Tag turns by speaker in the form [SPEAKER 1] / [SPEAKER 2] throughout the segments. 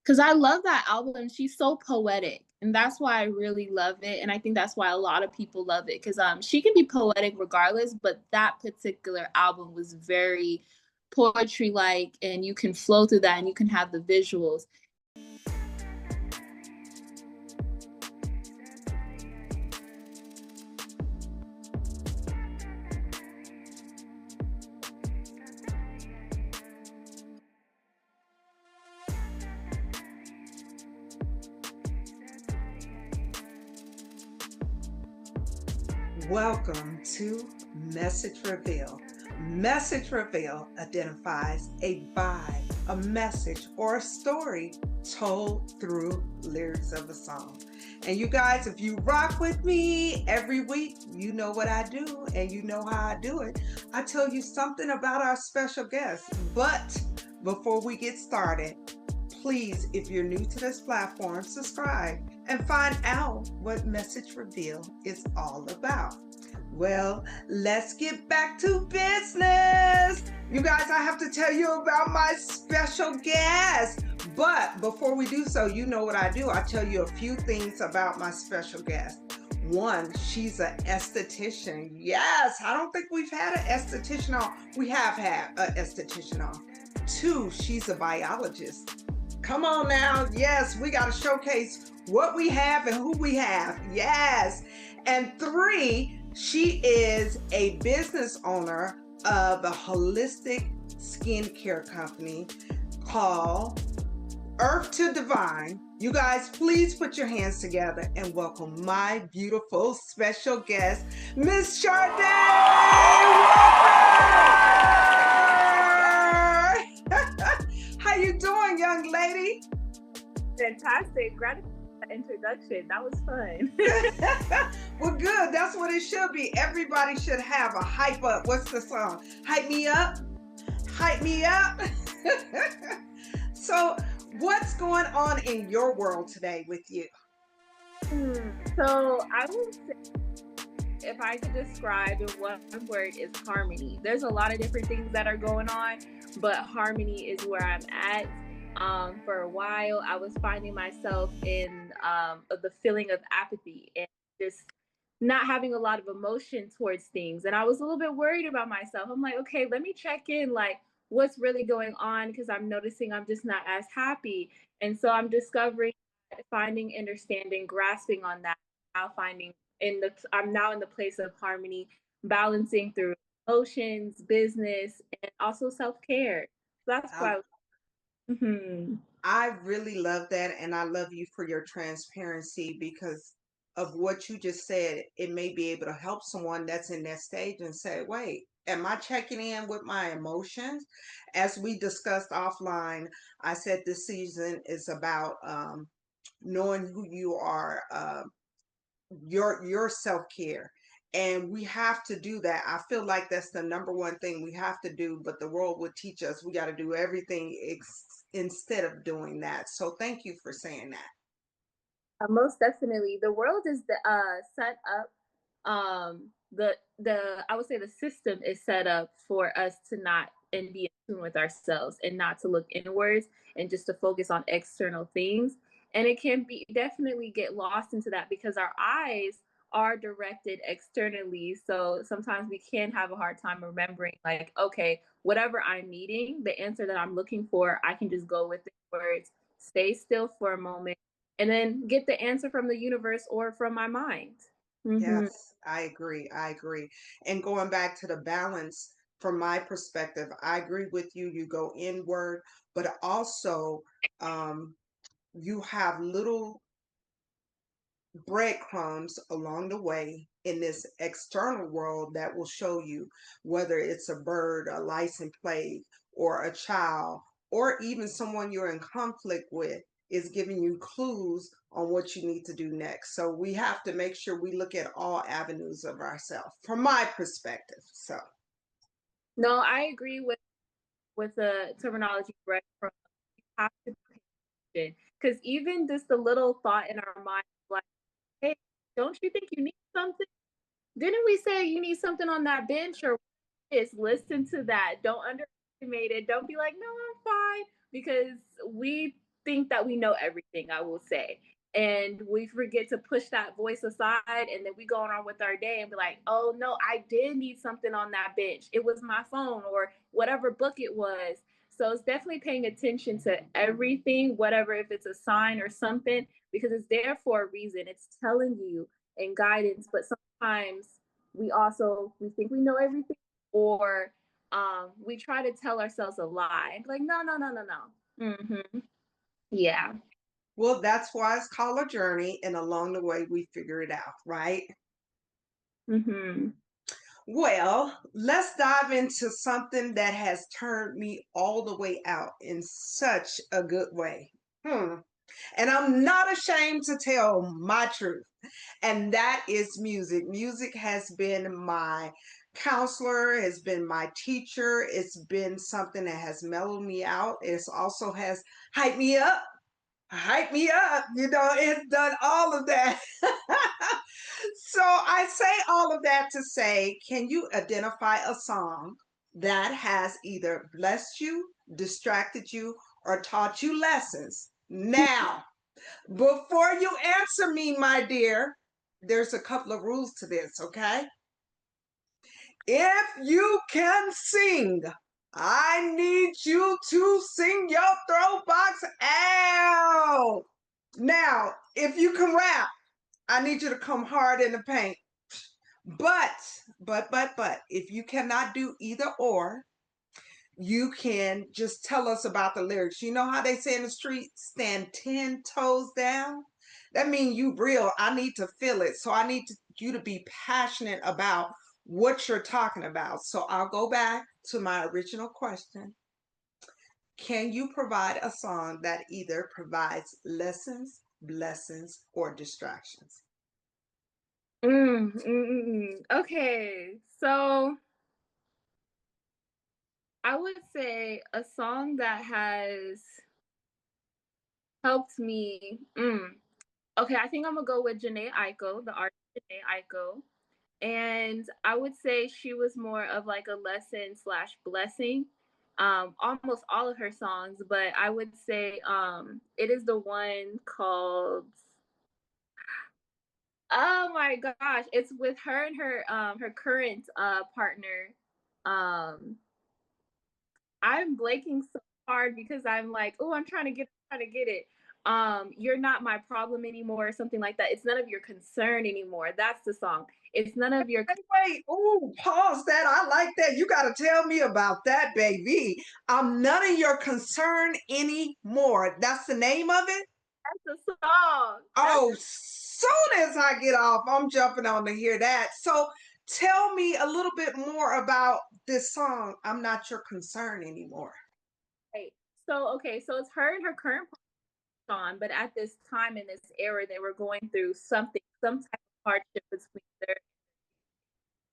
[SPEAKER 1] Because I love that album. She's so poetic, and that's why I really love it. And I think that's why a lot of people love it, because she can be poetic regardless, but that particular album was very poetry like, and you can flow through that, and you can have the visuals.
[SPEAKER 2] Welcome to Message Reveal. Message Reveal identifies a vibe, a message, or a story told through lyrics of a song. And you guys, if you rock with me every week, you know what I do and you know how I do it. I tell you something about our special guest. But before we get started, please, if you're new to this platform, subscribe and find out what Message Reveal is all about. Well, let's get back to business. You guys, I have to tell you about my special guest. But before we do so, you know what I do. I tell you a few things about my special guest. One, she's an esthetician. Yes, I don't think we've had an esthetician on. We have had an esthetician on. Two, she's a biologist. Come on now. Yes, we got to showcase what we have and who we have. Yes. And three, she is a business owner of a holistic skincare company called Earthtodivineskin. You guys, please put your hands together and welcome my beautiful special guest, Miss Shardá Walker. How you doing, young lady?
[SPEAKER 3] Fantastic. Gratitude for the introduction. That was fun.
[SPEAKER 2] Well, good. That's what it should be. Everybody should have a hype up. What's the song? Hype me up. Hype me up. So what's going on in your world today with you?
[SPEAKER 3] So I would say, if I could describe in one word, is harmony. There's a lot of different things that are going on, but harmony is where I'm at. For a while, I was finding myself in the feeling of apathy and just not having a lot of emotion towards things. And I was a little bit worried about myself. I'm like, okay, let me check in, like, what's really going on? Because I'm noticing I'm just not as happy. And so I'm discovering, finding, understanding, grasping on that, now finding I'm now in the place of harmony, balancing through emotions, business, and also self-care. So that's why
[SPEAKER 2] I really love that, and I love you for your transparency because of what you just said. It may be able to help someone that's in that stage and say, wait, am I checking in with my emotions? As we discussed offline, I said this season is about knowing who you are, your self-care. And we have to do that. I feel like that's the number one thing we have to do, but the world would teach us we got to do everything instead of doing that. So thank you for saying that.
[SPEAKER 3] Most definitely. The world is set up. The I would say the system is set up for us to not and be in tune with ourselves and not to look inwards and just to focus on external things. And it can be definitely get lost into that because our eyes are directed externally. So sometimes we can have a hard time remembering, like, okay, whatever I'm needing, the answer that I'm looking for, I can just go with the words, stay still for a moment, and then get the answer from the universe or from my mind.
[SPEAKER 2] Yes, I agree. I agree. And going back to the balance, from my perspective, I agree with you. You go inward, but also um, you have little breadcrumbs along the way in this external world that will show you whether it's a bird, a license plate, or a child, or even someone you're in conflict with is giving you clues on what you need to do next. So we have to make sure we look at all avenues of ourselves from my perspective. So
[SPEAKER 3] No, I agree with the terminology breadcrumb. You have to pay attention because even just a little thought in our mind, like, hey, don't you think you need something? Didn't we say you need something on that bench or just listen to that? Don't underestimate it. Don't be like, no, I'm fine, because we think that we know everything, I will say. And we forget to push that voice aside, and then we go on with our day and be like, oh no, I did need something on that bench. It was my phone or whatever book it was. So it's definitely paying attention to everything, whatever, if it's a sign or something, because it's there for a reason. It's telling you and guidance. But sometimes we think we know everything, or we try to tell ourselves a lie. Like, no, no, no, no, no. Mm-hmm. Yeah.
[SPEAKER 2] Well, that's why it's called a journey, and along the way we figure it out, right?
[SPEAKER 3] Mm-hmm.
[SPEAKER 2] Well, let's dive into something that has turned me all the way out in such a good way. And I'm not ashamed to tell my truth, and that is music. Music has been my counselor, has been my teacher. It's been something that has mellowed me out. It also has hyped me up. Hype me up, it's done all of that. So I say all of that to say, can you identify a song that has either blessed you, distracted you, or taught you lessons? Now, before you answer me, my dear, there's a couple of rules to this, okay? If you can sing, I need you to sing your throat box out. Now, if you can rap, I need you to come hard in the paint. But, if you cannot do either or, you can just tell us about the lyrics. You know how they say in the street, stand 10 toes down? That means you real. I need to feel it. So I need you to be passionate about what you're talking about. So I'll go back to my original question. Can you provide a song that either provides lessons, blessings, or distractions?
[SPEAKER 3] Okay, so I would say a song that has helped me. Okay, I think I'm gonna go with Janae Aiko, the artist Janae Aiko. And I would say she was more of like a lesson slash blessing. Almost all of her songs, but I would say it is the one called, oh my gosh, it's with her and her current partner. Um I'm blanking so hard because I'm like, oh, I'm trying to get it. You're not my problem anymore, or something like that. It's none of your concern anymore. That's the song. It's none of your.
[SPEAKER 2] Wait, oh, pause that. I like that. You got to tell me about that, baby. I'm none of your concern anymore. That's the name of it?
[SPEAKER 3] That's the song.
[SPEAKER 2] Oh, soon as I get off, I'm jumping on to hear that. So tell me a little bit more about this song, I'm Not Your Concern Anymore.
[SPEAKER 3] Right. So, okay, so it's her and her current song, but at this time in this era, they were going through some type of hardship between their.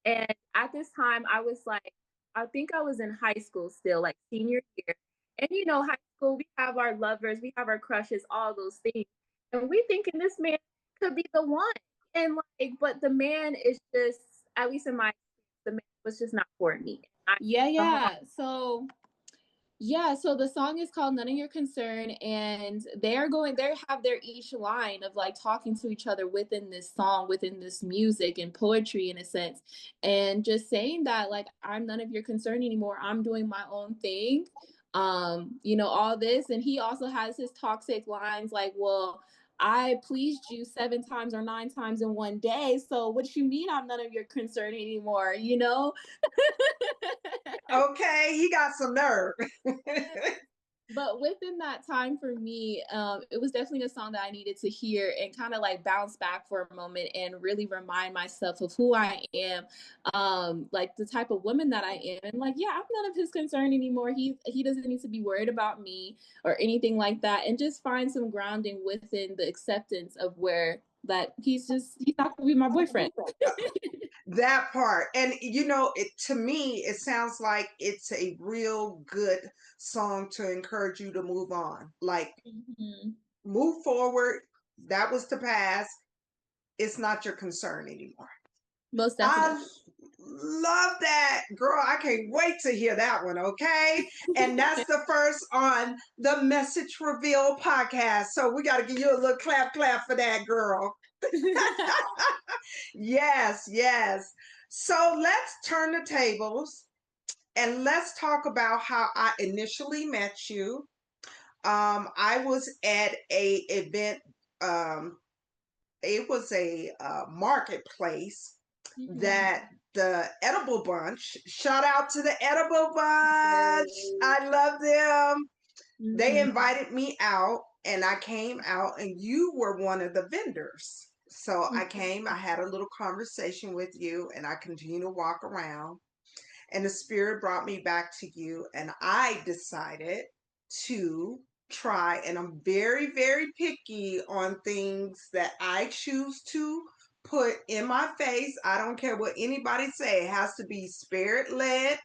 [SPEAKER 3] And at this time, I was like, I think I was in high school still, like senior year. And high school, we have our lovers, we have our crushes, all those things. And we thinking this man could be the one. And but the man is just, at least in my, the man was just not for me.
[SPEAKER 1] Yeah. So the song is called None of Your Concern, and they have their each line of like talking to each other within this song, within this music and poetry in a sense, and just saying that like, I'm none of your concern anymore. I'm doing my own thing. All this. And he also has his toxic lines like, well, I pleased you 7 times or 9 times in one day. So what you mean I'm none of your concern anymore,
[SPEAKER 2] Okay, he got some nerve.
[SPEAKER 1] But within that time for me, it was definitely a song that I needed to hear and kind of like bounce back for a moment and really remind myself of who I am, like the type of woman that I am. And like, yeah, I'm none of his concern anymore. He doesn't need to be worried about me or anything like that. And just find some grounding within the acceptance of where that he's not gonna be my boyfriend.
[SPEAKER 2] That part. And to me, it sounds like it's a real good song to encourage you to move on. Like, move forward. That was the past. It's not your concern anymore.
[SPEAKER 1] Most definitely.
[SPEAKER 2] Love that, girl. I can't wait to hear that one. Okay. And that's the first on the Message Reveal podcast. So we got to give you a little clap for that, girl. Yes, yes. So let's turn the tables and let's talk about how I initially met you. I was at a event. It was a marketplace that the Edible Bunch, shout out to the Edible Bunch. I love them. They invited me out and I came out and you were one of the vendors. So I came, I had a little conversation with you and I continued to walk around and the spirit brought me back to you and I decided to try, and I'm very, very picky on things that I choose to put in my face. I don't care what anybody say. It has to be spirit led.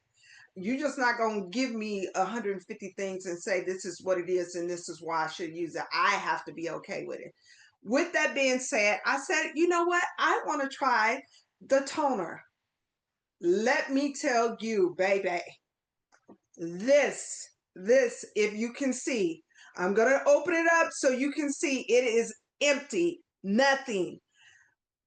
[SPEAKER 2] You're just not going to give me 150 things and say this is what it is and this is why I should use it. I have to be okay with it. With that being said, I said, you know what? I want to try the toner. Let me tell you, baby, this, if you can see, I'm going to open it up so you can see it is empty, nothing.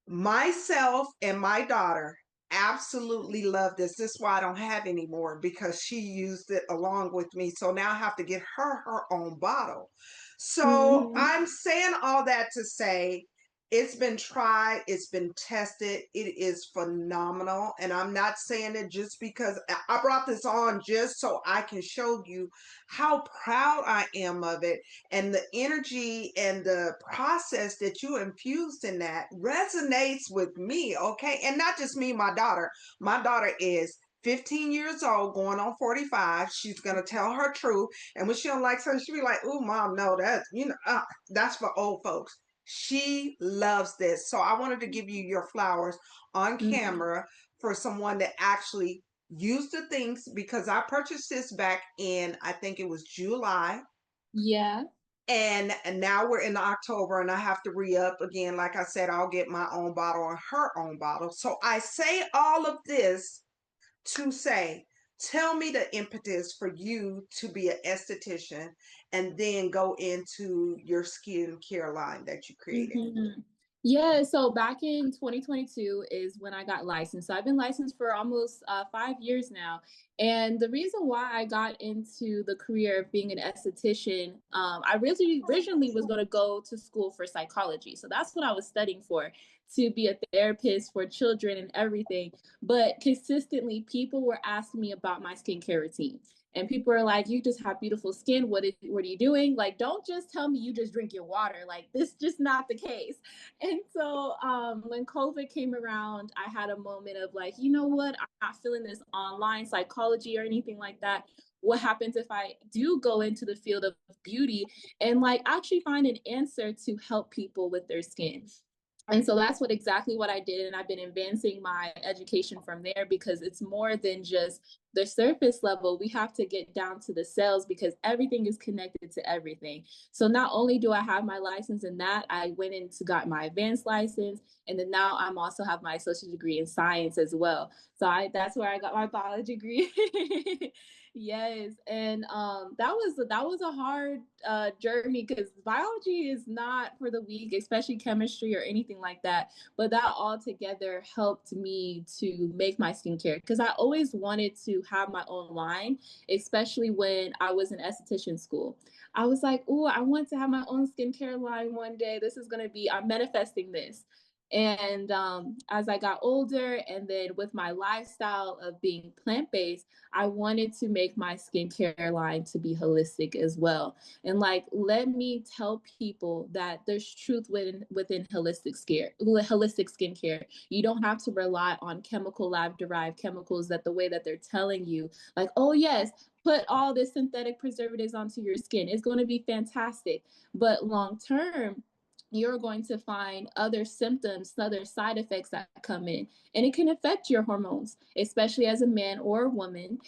[SPEAKER 2] Myself and my daughter absolutely love this. This is why I don't have any more because she used it along with me. So now I have to get her own bottle. So I'm saying all that to say it's been tried, it's been tested, it is phenomenal. And I'm not saying it just because I brought this on just so I can show you how proud I am of it. And the energy and the process that you infused in that resonates with me, okay? And not just me, my daughter. My daughter is 15 years old, going on 45. She's gonna tell her truth, and when she don't like something, she'll be like, "Oh, mom, no, that's that's for old folks." She loves this, so I wanted to give you your flowers on camera for someone that actually used the things because I purchased this back in, I think it was July.
[SPEAKER 1] Yeah.
[SPEAKER 2] And now we're in October and I have to re-up again. Like I said, I'll get my own bottle and her own bottle. So I say all of this to say, tell me the impetus for you to be an esthetician and then go into your skincare line that you created.
[SPEAKER 1] Yeah, so back in 2022 is when I got licensed. So I've been licensed for almost 5 years now. And the reason why I got into the career of being an esthetician, I really originally was going to go to school for psychology. So that's what I was studying for, to be a therapist for children and everything. But consistently, people were asking me about my skincare routine. And people are like, you just have beautiful skin. What are you doing? Like, don't just tell me you just drink your water. Like, this is just not the case. And so when COVID came around, I had a moment of like, you know what? I'm not feeling this online psychology or anything like that. What happens if I do go into the field of beauty and like actually find an answer to help people with their skin? And so that's exactly what I did. And I've been advancing my education from there because it's more than just the surface level. We have to get down to the cells because everything is connected to everything. So not only do I have my license in that, I went into got my advanced license. And then now I'm also have my associate degree in science as well. So that's where I got my biology degree. Yes. And that was a hard journey because biology is not for the weak, especially chemistry or anything like that. But that all together helped me to make my skincare because I always wanted to have my own line, especially when I was in esthetician school. I was like, oh, I want to have my own skincare line one day. This is going to be, I'm manifesting this. And as I got older, and then with my lifestyle of being plant-based, I wanted to make my skincare line to be holistic as well. And like, let me tell people that there's truth within holistic skincare. You don't have to rely on chemical lab-derived chemicals that the way that they're telling you, like, oh yes, put all this synthetic preservatives onto your skin. It's going to be fantastic. But long term, you're going to find other symptoms, other side effects that come in, and it can affect your hormones, especially as a man or a woman.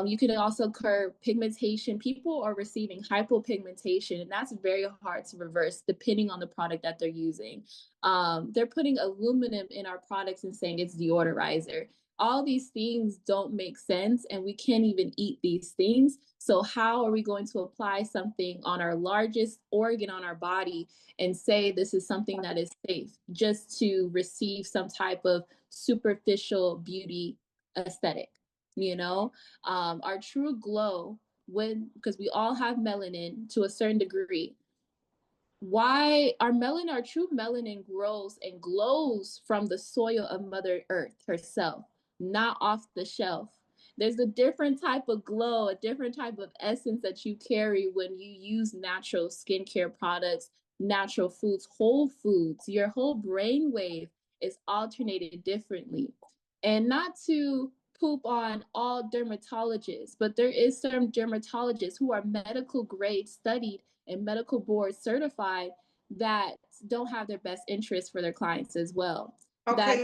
[SPEAKER 1] You can also curb pigmentation. People are receiving hypopigmentation, and that's very hard to reverse depending on the product that they're using. They're putting aluminum in our products and saying it's deodorizer. All these things don't make sense, and we can't even eat these things. So how are we going to apply something on our largest organ on our body and say this is something that is safe just to receive some type of superficial beauty aesthetic? You know, our true glow, when, because we all have melanin to a certain degree, why our true melanin grows and glows from the soil of Mother Earth herself, not off the shelf. There's a different type of glow, a different type of essence that you carry when you use natural skincare products, natural foods, whole foods. Your whole brain wave is alternated differently. And not to poop on all dermatologists, but there is some dermatologists who are medical grade studied and medical board certified that don't have their best interests for their clients as well.
[SPEAKER 2] Okay,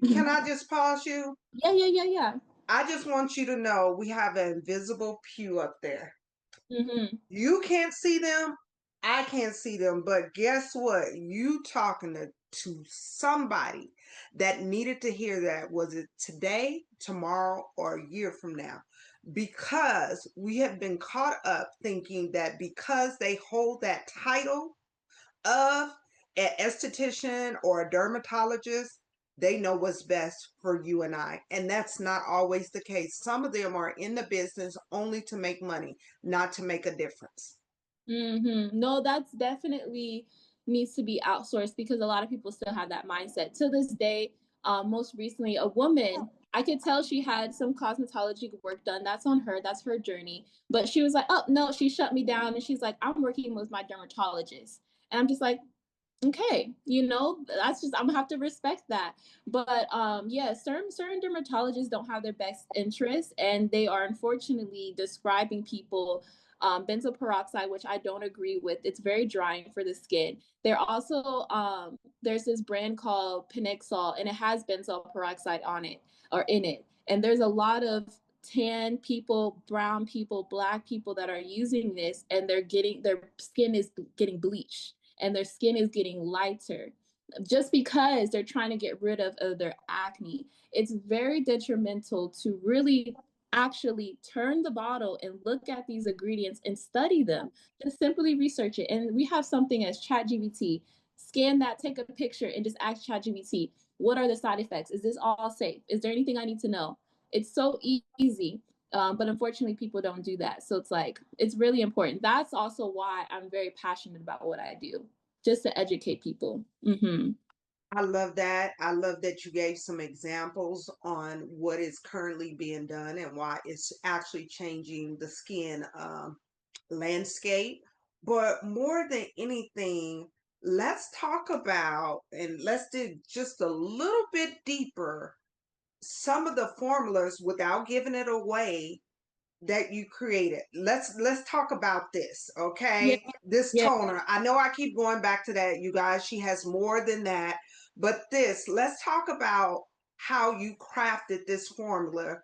[SPEAKER 2] can I just pause you?
[SPEAKER 1] Yeah.
[SPEAKER 2] I just want you to know we have an invisible pew up there.
[SPEAKER 1] Mm-hmm.
[SPEAKER 2] You can't see them, I can't see them, but guess what? You talking to somebody that needed to hear that. Was it today, tomorrow, or a year from now? Because we have been caught up thinking that because they hold that title of an esthetician or a dermatologist, they know what's best for you and I. And that's not always the case. Some of them are in the business only to make money, not to make a difference.
[SPEAKER 1] Mm-hmm. No, that's definitely needs to be outsourced because a lot of people still have that mindset. To this day, most recently, a woman, I could tell she had some cosmetology work done. That's on her. That's her journey. But she was like, oh, no, she shut me down. And she's like, I'm working with my dermatologist. And I'm just like, okay, you know, that's just, I'm gonna have to respect that. But yeah, certain dermatologists don't have their best interests, and they are unfortunately describing people benzoyl peroxide, which I don't agree with. It's very drying for the skin. They're also there's this brand called Pinexol, and it has benzoyl peroxide on it or in it, and there's a lot of tan people, brown people, black people that are using this, and their skin is getting bleached and their skin is getting lighter just because they're trying to get rid of their acne. It's very detrimental to really actually turn the bottle and look at these ingredients and study them. Just simply research it. And we have something as ChatGPT. Scan that, take a picture, and just ask ChatGPT, what are the side effects? Is this all safe? Is there anything I need to know? It's so easy. But unfortunately, people don't do that. So it's like, it's really important. That's also why I'm very passionate about what I do, just to educate people. Mm-hmm.
[SPEAKER 2] I love that. I love that you gave some examples on what is currently being done and why it's actually changing the skin landscape. But more than anything, let's talk about and let's dig just a little bit deeper some of the formulas without giving it away that you created. Let's talk about this,
[SPEAKER 1] Yeah,
[SPEAKER 2] okay? This
[SPEAKER 1] yeah.
[SPEAKER 2] toner. I know I keep going back to that, you guys. She has more than that, but let's talk about how you crafted this formula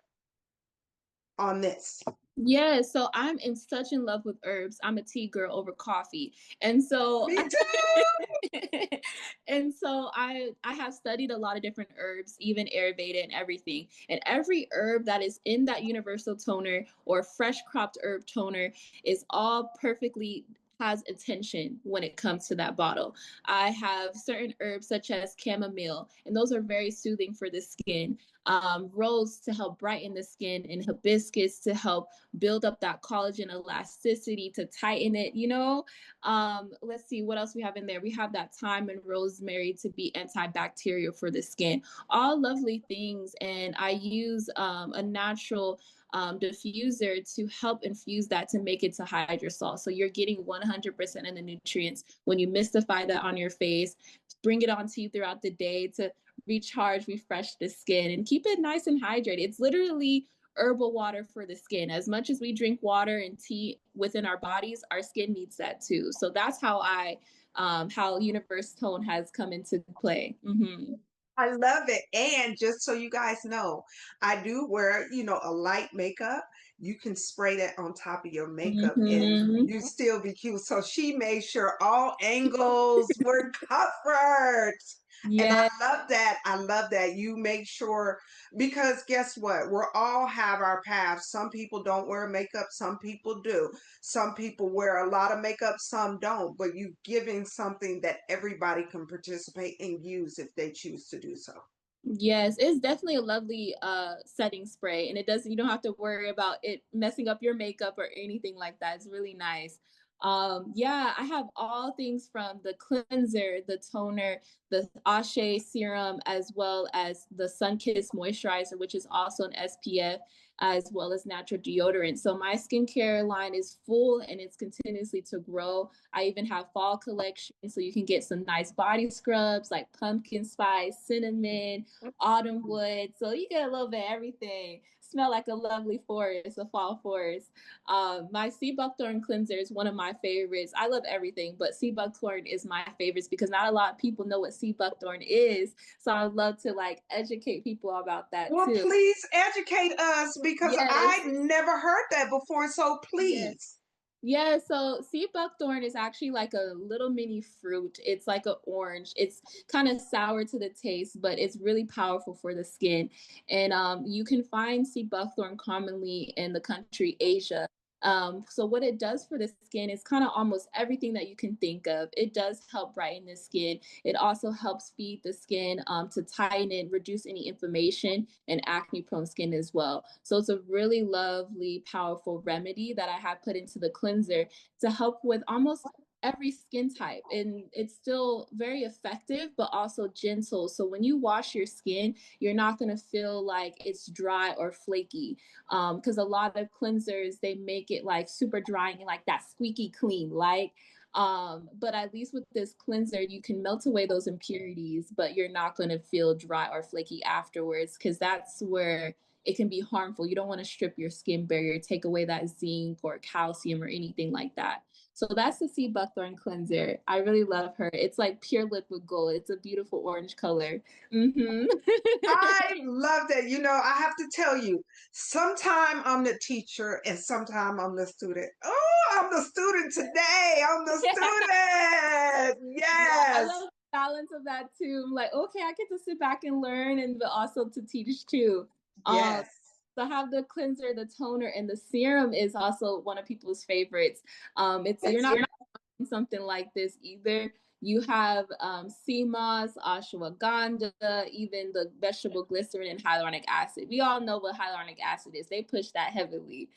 [SPEAKER 2] on this.
[SPEAKER 1] Yeah, so I'm in such in love with herbs. I'm a tea girl over coffee. And so
[SPEAKER 2] Me too.
[SPEAKER 1] and so I have studied a lot of different herbs, even Ayurveda and everything. And every herb that is in that universal toner or fresh cropped herb toner is all perfectly has attention when it comes to that bottle. I have certain herbs such as chamomile, and those are very soothing for the skin. Rose to help brighten the skin, and hibiscus to help build up that collagen elasticity to tighten it, you know. Let's see what else we have in there. We have that thyme and rosemary to be antibacterial for the skin. All lovely things. And I use a natural diffuser to help infuse that to make it to hydrosol. So you're getting 100% of the nutrients when you mystify that on your face, bring it onto you throughout the day to recharge, refresh the skin, and keep it nice and hydrated. It's literally herbal water for the skin. As much as we drink water and tea within our bodies, our skin needs that too. So that's how how Universe Tone has come into play. Mm-hmm.
[SPEAKER 2] I love it. And just so you guys know, I do wear, a light makeup. You can spray that on top of your makeup and
[SPEAKER 1] Mm-hmm.
[SPEAKER 2] you still be cute. So she made sure all angles were covered. And
[SPEAKER 1] Yeah.
[SPEAKER 2] I love that. I love that you make sure, because guess what? We're all have our paths. Some people don't wear makeup, some people do. Some people wear a lot of makeup, some don't. But you giving something that everybody can participate and use if they choose to do so.
[SPEAKER 1] Yes, it's definitely a lovely setting spray, and it doesn't, you don't have to worry about it messing up your makeup or anything like that. It's really nice. Yeah, I have all things from the cleanser, the toner, the Ashe serum, as well as the Sun Kiss moisturizer, which is also an SPF, as well as natural deodorant. So my skincare line is full and it's continuously to grow. I even have fall collection, so you can get some nice body scrubs like pumpkin spice, cinnamon, autumn wood. So you get a little bit of everything. Smell like a lovely forest, a fall forest. My sea buckthorn cleanser is one of my favorites. I love everything, but sea buckthorn is my favorites because not a lot of people know what sea buckthorn is. So I'd love to like educate people about that
[SPEAKER 2] Well,
[SPEAKER 1] too.
[SPEAKER 2] please educate us because
[SPEAKER 1] Yes.
[SPEAKER 2] I never heard that before. So
[SPEAKER 1] Yes.
[SPEAKER 2] please.
[SPEAKER 1] Yeah, so sea buckthorn is actually like a little mini fruit. It's like an orange. It's kind of sour to the taste, but it's really powerful for the skin. And you can find sea buckthorn commonly in the country Asia. So what it does for the skin is kind of almost everything that you can think of. It does help brighten the skin. It also helps feed the skin to tighten it, reduce any inflammation and acne prone skin as well. So it's a really lovely, powerful remedy that I have put into the cleanser to help with almost every skin type. And it's still very effective, but also gentle. So when you wash your skin, you're not going to feel like it's dry or flaky. Because a lot of cleansers, they make it like super dry and like that squeaky clean, like but at least with this cleanser, you can melt away those impurities, but you're not going to feel dry or flaky afterwards because that's where it can be harmful. You don't want to strip your skin barrier, take away that zinc or calcium or anything like that. So that's the sea buckthorn cleanser. I really love her. It's like pure liquid gold. It's a beautiful orange color. Mm-hmm.
[SPEAKER 2] I love that. You know, I have to tell you, sometime I'm the teacher and sometime I'm the student. Oh, I'm the student today. I'm the student.
[SPEAKER 1] Yeah, I
[SPEAKER 2] Yes.
[SPEAKER 1] love the balance of that too. I'm like, okay, I get to sit back and learn and but also to teach too. Um,
[SPEAKER 2] Yes.
[SPEAKER 1] so I have the cleanser, the toner, and the serum is also one of people's favorites. It's you're not something like this either. You have sea moss, ashwagandha, even the vegetable glycerin and hyaluronic acid. We all know what hyaluronic acid is. They push that heavily.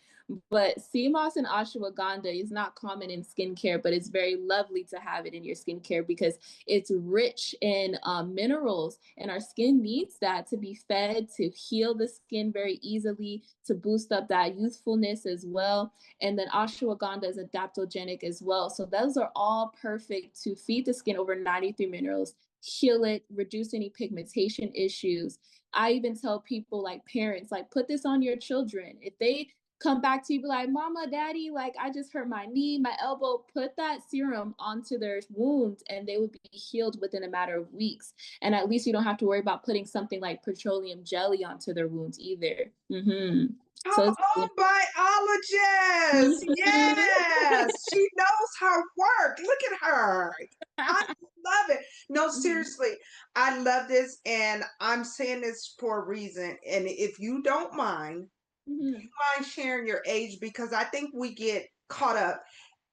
[SPEAKER 1] But sea moss and ashwagandha is not common in skincare, but it's very lovely to have it in your skincare because it's rich in minerals, and our skin needs that to be fed, to heal the skin very easily, to boost up that youthfulness as well. And then ashwagandha is adaptogenic as well. So those are all perfect to feed the skin over 93 minerals, heal it, reduce any pigmentation issues. I even tell people like parents, like put this on your children. If they come back to you be like, mama, daddy, like I just hurt my knee, my elbow, put that serum onto their wounds and they would be healed within a matter of weeks. And at least you don't have to worry about putting something like petroleum jelly onto their wounds either. Mm-hmm.
[SPEAKER 2] Come
[SPEAKER 1] So
[SPEAKER 2] on, biologist.
[SPEAKER 1] Mhm.
[SPEAKER 2] Yes. She knows her work. Look at her. I love it. No,
[SPEAKER 1] Mhm.
[SPEAKER 2] seriously, I love this. And I'm saying this for a reason. And if you don't mind,
[SPEAKER 1] Mhm.
[SPEAKER 2] sharing your age because I think we get caught up.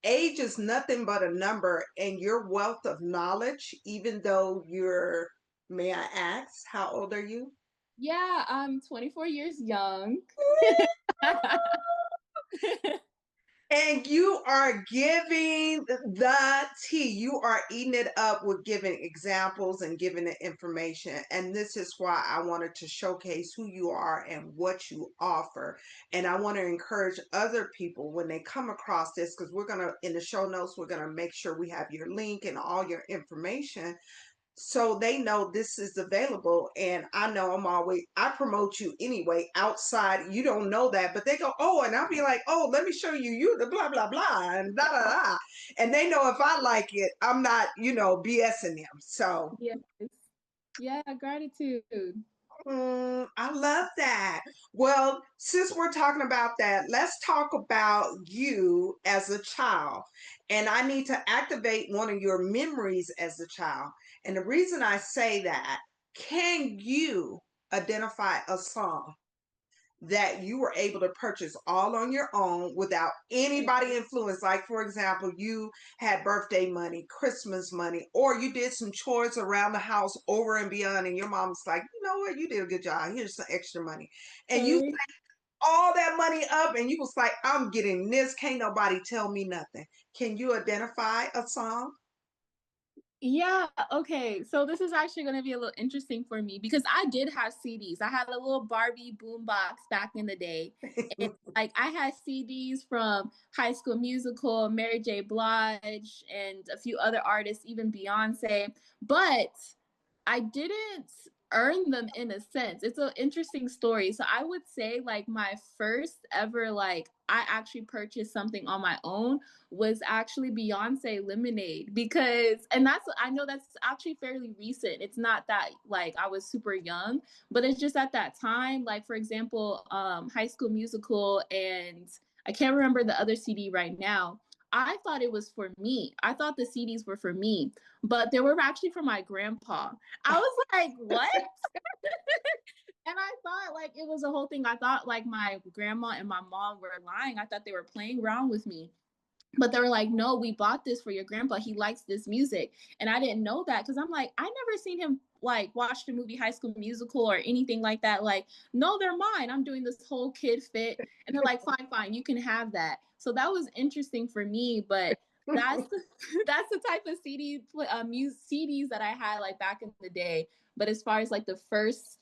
[SPEAKER 2] Age is nothing but a number, and your wealth of knowledge, even though you're, may I ask, how old are you?
[SPEAKER 1] Yeah, I'm 24 years young.
[SPEAKER 2] And you are giving the tea. You are eating it up with giving examples and giving the information. And this is why I wanted to showcase who you are and what you offer. And I want to encourage other people when they come across this, because we're going to, in the show notes, we're going to make sure we have your link and all your information so they know this is available. And I know I promote you anyway outside. You don't know that, but they go, oh, and I'll be like, oh, let me show you the blah blah blah and blah blah blah. And they know if I like it, I'm not, BSing them. So
[SPEAKER 1] Yes. Yeah, gratitude.
[SPEAKER 2] I love that. Well, since we're talking about that, let's talk about you as a child. And I need to activate one of your memories as a child. And the reason I say that, can you identify a song that you were able to purchase all on your own without anybody influence? Like, for example, you had birthday money, Christmas money, or you did some chores around the house over and beyond, and your mom's like, you know what, you did a good job, here's some extra money, and you
[SPEAKER 1] Okay.
[SPEAKER 2] all that money up and you was like, I'm getting this, can't nobody tell me nothing. Can you identify a song?
[SPEAKER 1] Yeah, okay. So this is actually going to be a little interesting for me because I did have CDs. I had a little Barbie boombox back in the day. And like I had CDs from High School Musical, Mary J. Blige, and a few other artists, even Beyonce. But I didn't earn them in a sense. It's an interesting story. So I would say like my first ever like I actually purchased something on my own was actually Beyonce Lemonade because and that's I know that's actually fairly recent. It's not that like I was super young, but it's just at that time like for example High School Musical and I can't remember the other CD right now. I thought it was for me. I thought the CDs were for me, but they were actually for my grandpa. I was like, what? And I thought like it was a whole thing. I thought like my grandma and my mom were lying. I thought they were playing around with me. But they were like, no, we bought this for your grandpa. He likes this music. And I didn't know that because I'm like, I never seen him like watch the movie High School Musical or anything like that. Like, no, they're mine. I'm doing this whole kid fit. And they're like, fine, fine, you can have that. So that was interesting for me. But that's that's the type of CDs that I had like back in the day. But as far as like the first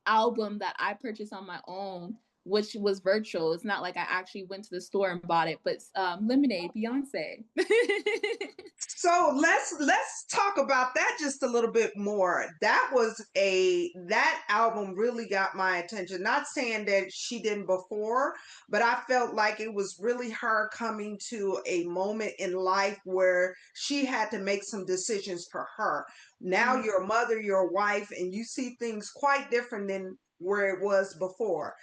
[SPEAKER 1] album that I purchased on my own, which was virtual. It's not like I actually went to the store and bought it, but Lemonade, Beyonce.
[SPEAKER 2] So let's talk about that just a little bit more. That album really got my attention. Not saying that she didn't before, but I felt like it was really her coming to a moment in life where she had to make some decisions for her. Now
[SPEAKER 1] Mhm.
[SPEAKER 2] you're a mother, you're a wife, and you see things quite different than where it was before.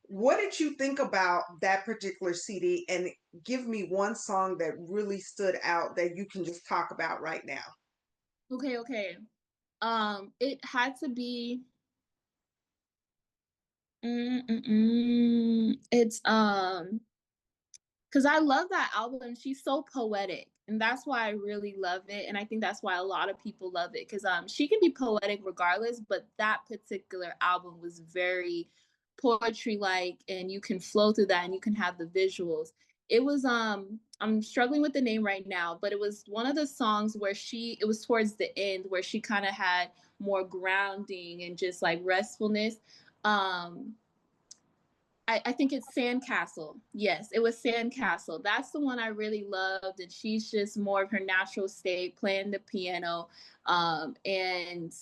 [SPEAKER 2] What did you think about that particular CD? And give me one song that really stood out that you can just talk about right now.
[SPEAKER 1] Okay, okay. It had to be. It's because I love that album. She's so poetic, and that's why I really love it. And I think that's why a lot of people love it because she can be poetic regardless, but that particular album was very poetry like, and you can flow through that, and you can have the visuals. It was I'm struggling with the name right now, but it was one of the songs where it was towards the end where she kind of had more grounding and just like restfulness. Um, I think it's Sandcastle. Yes, it was Sandcastle. That's the one I really loved. And she's just more of her natural state, playing the piano. And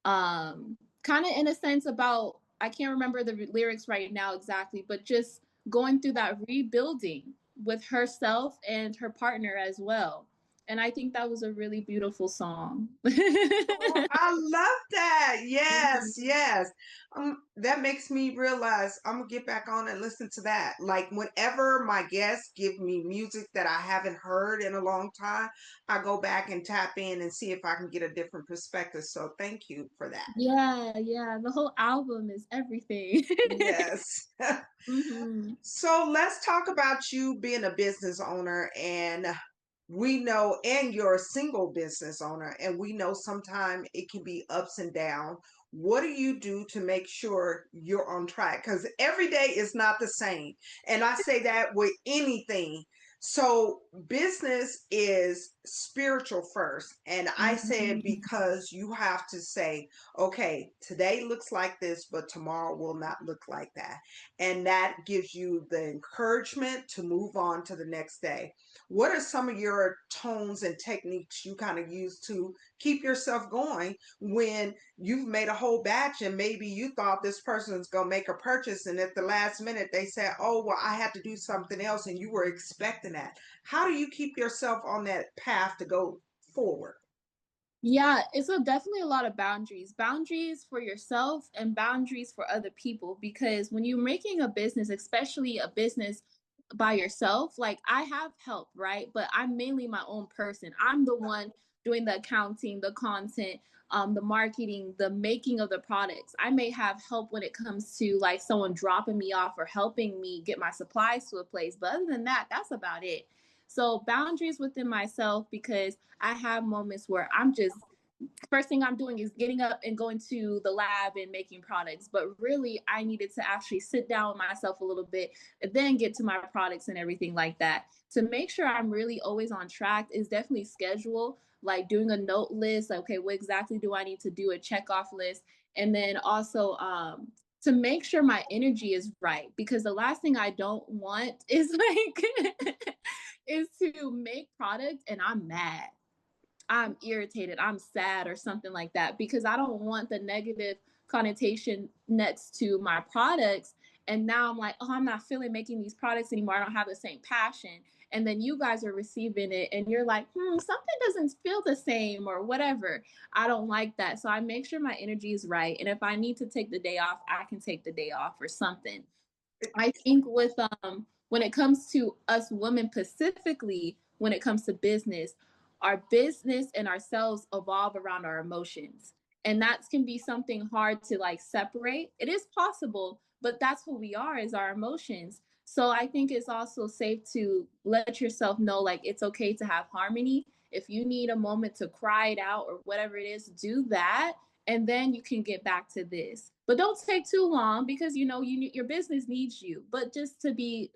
[SPEAKER 1] kind of in a sense about, I can't remember the lyrics right now exactly, but just going through that rebuilding with herself and her partner as well. And I think that was a really beautiful song.
[SPEAKER 2] Oh, I love that. Yes,
[SPEAKER 1] Mhm.
[SPEAKER 2] yes. That makes me realize I'm gonna get back on and listen to that. Like whenever my guests give me music that I haven't heard in a long time, I go back and tap in and see if I can get a different perspective. So thank you for that.
[SPEAKER 1] Yeah, yeah. The whole album is everything.
[SPEAKER 2] Yes.
[SPEAKER 1] hmm
[SPEAKER 2] So let's talk about you being a business owner, and we know, and you're a single business owner, and we know sometimes it can be ups and down. What do you do to make sure you're on track? Because every day is not the same. And I say that with anything. So business is spiritual first. And I say it
[SPEAKER 1] hmm
[SPEAKER 2] because you have to say, okay, today looks like this, but tomorrow will not look like that. And that gives you the encouragement to move on to the next day. What are some of your tones and techniques you kind of use to keep yourself going when you've made a whole batch and maybe you thought this person's going to make a purchase and at the last minute they said, oh, well, I had to do something else and you were expecting that. How do you keep yourself on that path to go forward?
[SPEAKER 1] Yeah, it's definitely a lot of boundaries. Boundaries for yourself and boundaries for other people. Because when you're making a business, especially a business by yourself, like I have help, right? But I'm mainly my own person. I'm the one doing the accounting, the content, the marketing, the making of the products. I may have help when it comes to like someone dropping me off or helping me get my supplies to a place. But other than that, that's about it. So boundaries within myself, because I have moments where I'm just, first thing I'm doing is getting up and going to the lab and making products. But really, I needed to actually sit down with myself a little bit and then get to my products and everything like that. To make sure I'm really always on track is definitely schedule, like doing a note list. Like, okay, what exactly do I need to do? A check off list. And then also, to make sure my energy is right, because the last thing I don't want is like is to make product and I'm mad, I'm irritated, I'm sad, or something like that, because I don't want the negative connotation next to my products. And now I'm like, oh, I'm not feeling making these products anymore. I don't have the same passion. And then you guys are receiving it and you're like, something doesn't feel the same or whatever. I don't like that. So I make sure my energy is right. And if I need to take the day off, I can take the day off or something. I think with when it comes to us women specifically, when it comes to business, our business and ourselves evolve around our emotions. And that can be something hard to like separate. It is possible, but that's who we are, is our emotions. So I think it's also safe to let yourself know like it's okay to have harmony. If you need a moment to cry it out or whatever it is, do that, and then you can get back to this. But don't take too long, because your business needs you. But just to be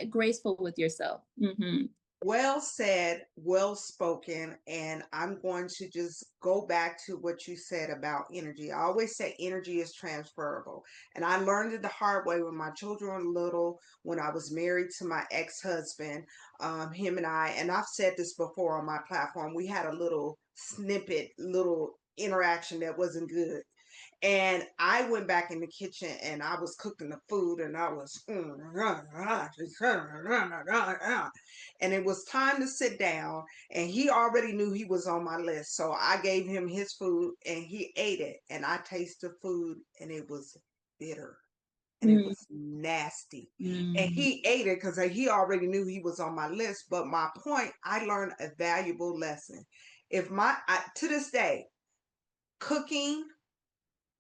[SPEAKER 1] graceful with yourself. Mm-hmm.
[SPEAKER 2] Well said, well spoken. And I'm going to just go back to what you said about energy. I always say energy is transferable. And I learned it the hard way when my children were little, when I was married to my ex-husband, him and I've said this before on my platform, we had a little snippet, little interaction that wasn't good. And I went back in the kitchen and I was cooking the food and I was, and it was time to sit down. And he already knew he was on my list. So I gave him his food and he ate it. And I tasted the food and it was bitter and it
[SPEAKER 1] Mm-hmm.
[SPEAKER 2] was nasty. And
[SPEAKER 1] Mm-hmm.
[SPEAKER 2] he ate it because he already knew he was on my list. But my point, I learned a valuable lesson. To this day, cooking,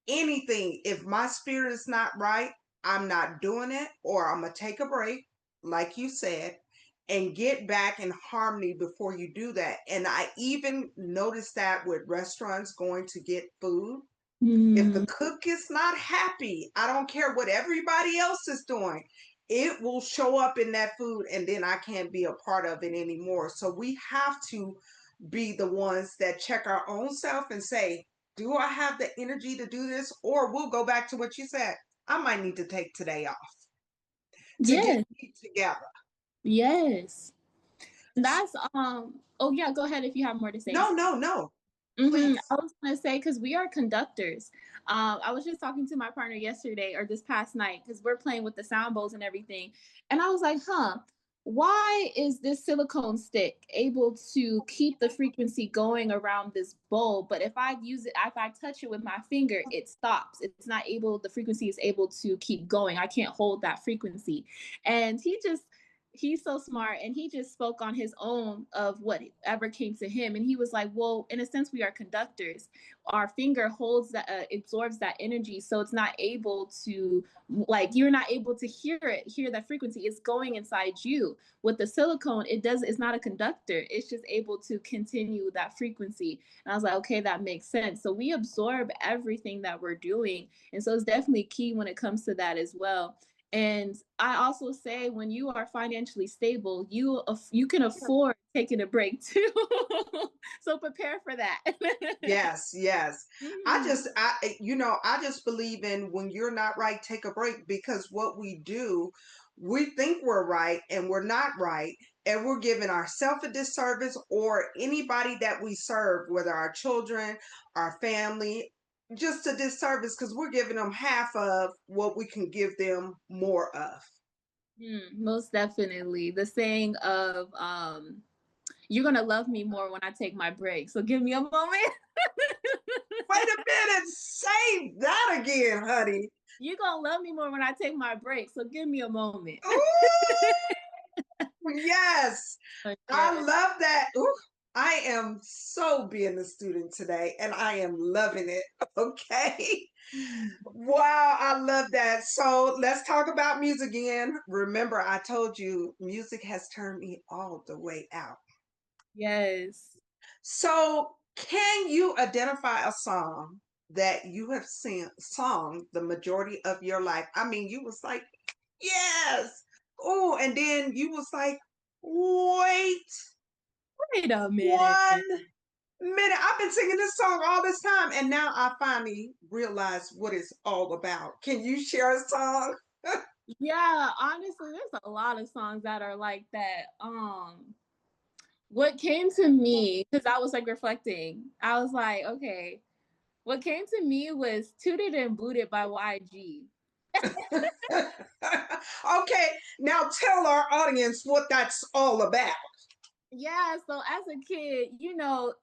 [SPEAKER 2] anything, if my spirit is not right, I'm not doing it, or I'm going to take a break, like you said, and get back in harmony before you do that. And I even noticed that with restaurants going to get food. If the cook is not happy, I don't care what everybody else is doing, it will show up in that food, and then I can't be a part of it anymore. So we have to be the ones that check our own self and say, do I have the energy to do this? Or we'll go back to what you said. I might need to take today off to get
[SPEAKER 1] Yes.
[SPEAKER 2] me together.
[SPEAKER 1] Yes. That's oh yeah, go ahead if you have more to say.
[SPEAKER 2] No, no, no.
[SPEAKER 1] Mm-hmm.
[SPEAKER 2] Please.
[SPEAKER 1] I was gonna say, because we are conductors. I was just talking to my partner yesterday or this past night, because we're playing with the sound bowls and everything, and I was like, why is this silicone stick able to keep the frequency going around this bowl? But if I use it, if I touch it with my finger, it stops. It's not able, the frequency is able to keep going. I can't hold that frequency. And he's so smart, and he just spoke on his own of whatever came to him, and he was like, well, in a sense, we are conductors. Our finger holds that, absorbs that energy, so it's not able to, like, you're not able to hear that frequency. It's going inside you. With the silicone, it's not a conductor, it's just able to continue that frequency. And I was like, okay, that makes sense. So we absorb everything that we're doing, and so it's definitely key when it comes to that as well. And I also say, when you are financially stable, you can afford taking a break too. So prepare for that.
[SPEAKER 2] Yes, yes.
[SPEAKER 1] Mhm.
[SPEAKER 2] I just believe in, when you're not right, take a break, because what we do, we think we're right and we're not right, and we're giving ourselves a disservice, or anybody that we serve, whether our children, our family, just a disservice, because we're giving them half of what we can give them more of.
[SPEAKER 1] Most definitely. The saying of you're gonna love me more when I take my break. So give me a moment.
[SPEAKER 2] Wait a minute. Say that again, honey.
[SPEAKER 1] You're going to love me more when I take my break. So give me a moment.
[SPEAKER 2] Ooh, yes.
[SPEAKER 1] Okay.
[SPEAKER 2] I love that. Ooh, I am so being a student today and I am loving it. Okay. Wow, I love that. So let's talk about music again. Remember, I told you music has turned me all the way out.
[SPEAKER 1] Yes.
[SPEAKER 2] So can you identify a song that you have sung the majority of your life? I mean, you was like, yes. Oh, and then you was like, wait
[SPEAKER 1] a minute.
[SPEAKER 2] 1 minute. I've been singing this song all this time, and now I finally realize what it's all about. Can you share a song?
[SPEAKER 1] Yeah, honestly, there's a lot of songs that are like that. What came to me, because I was like reflecting, I was like, okay, what came to me was Tooted and Booted by YG.
[SPEAKER 2] Okay, now tell our audience what that's all about.
[SPEAKER 1] Yeah, so as a kid,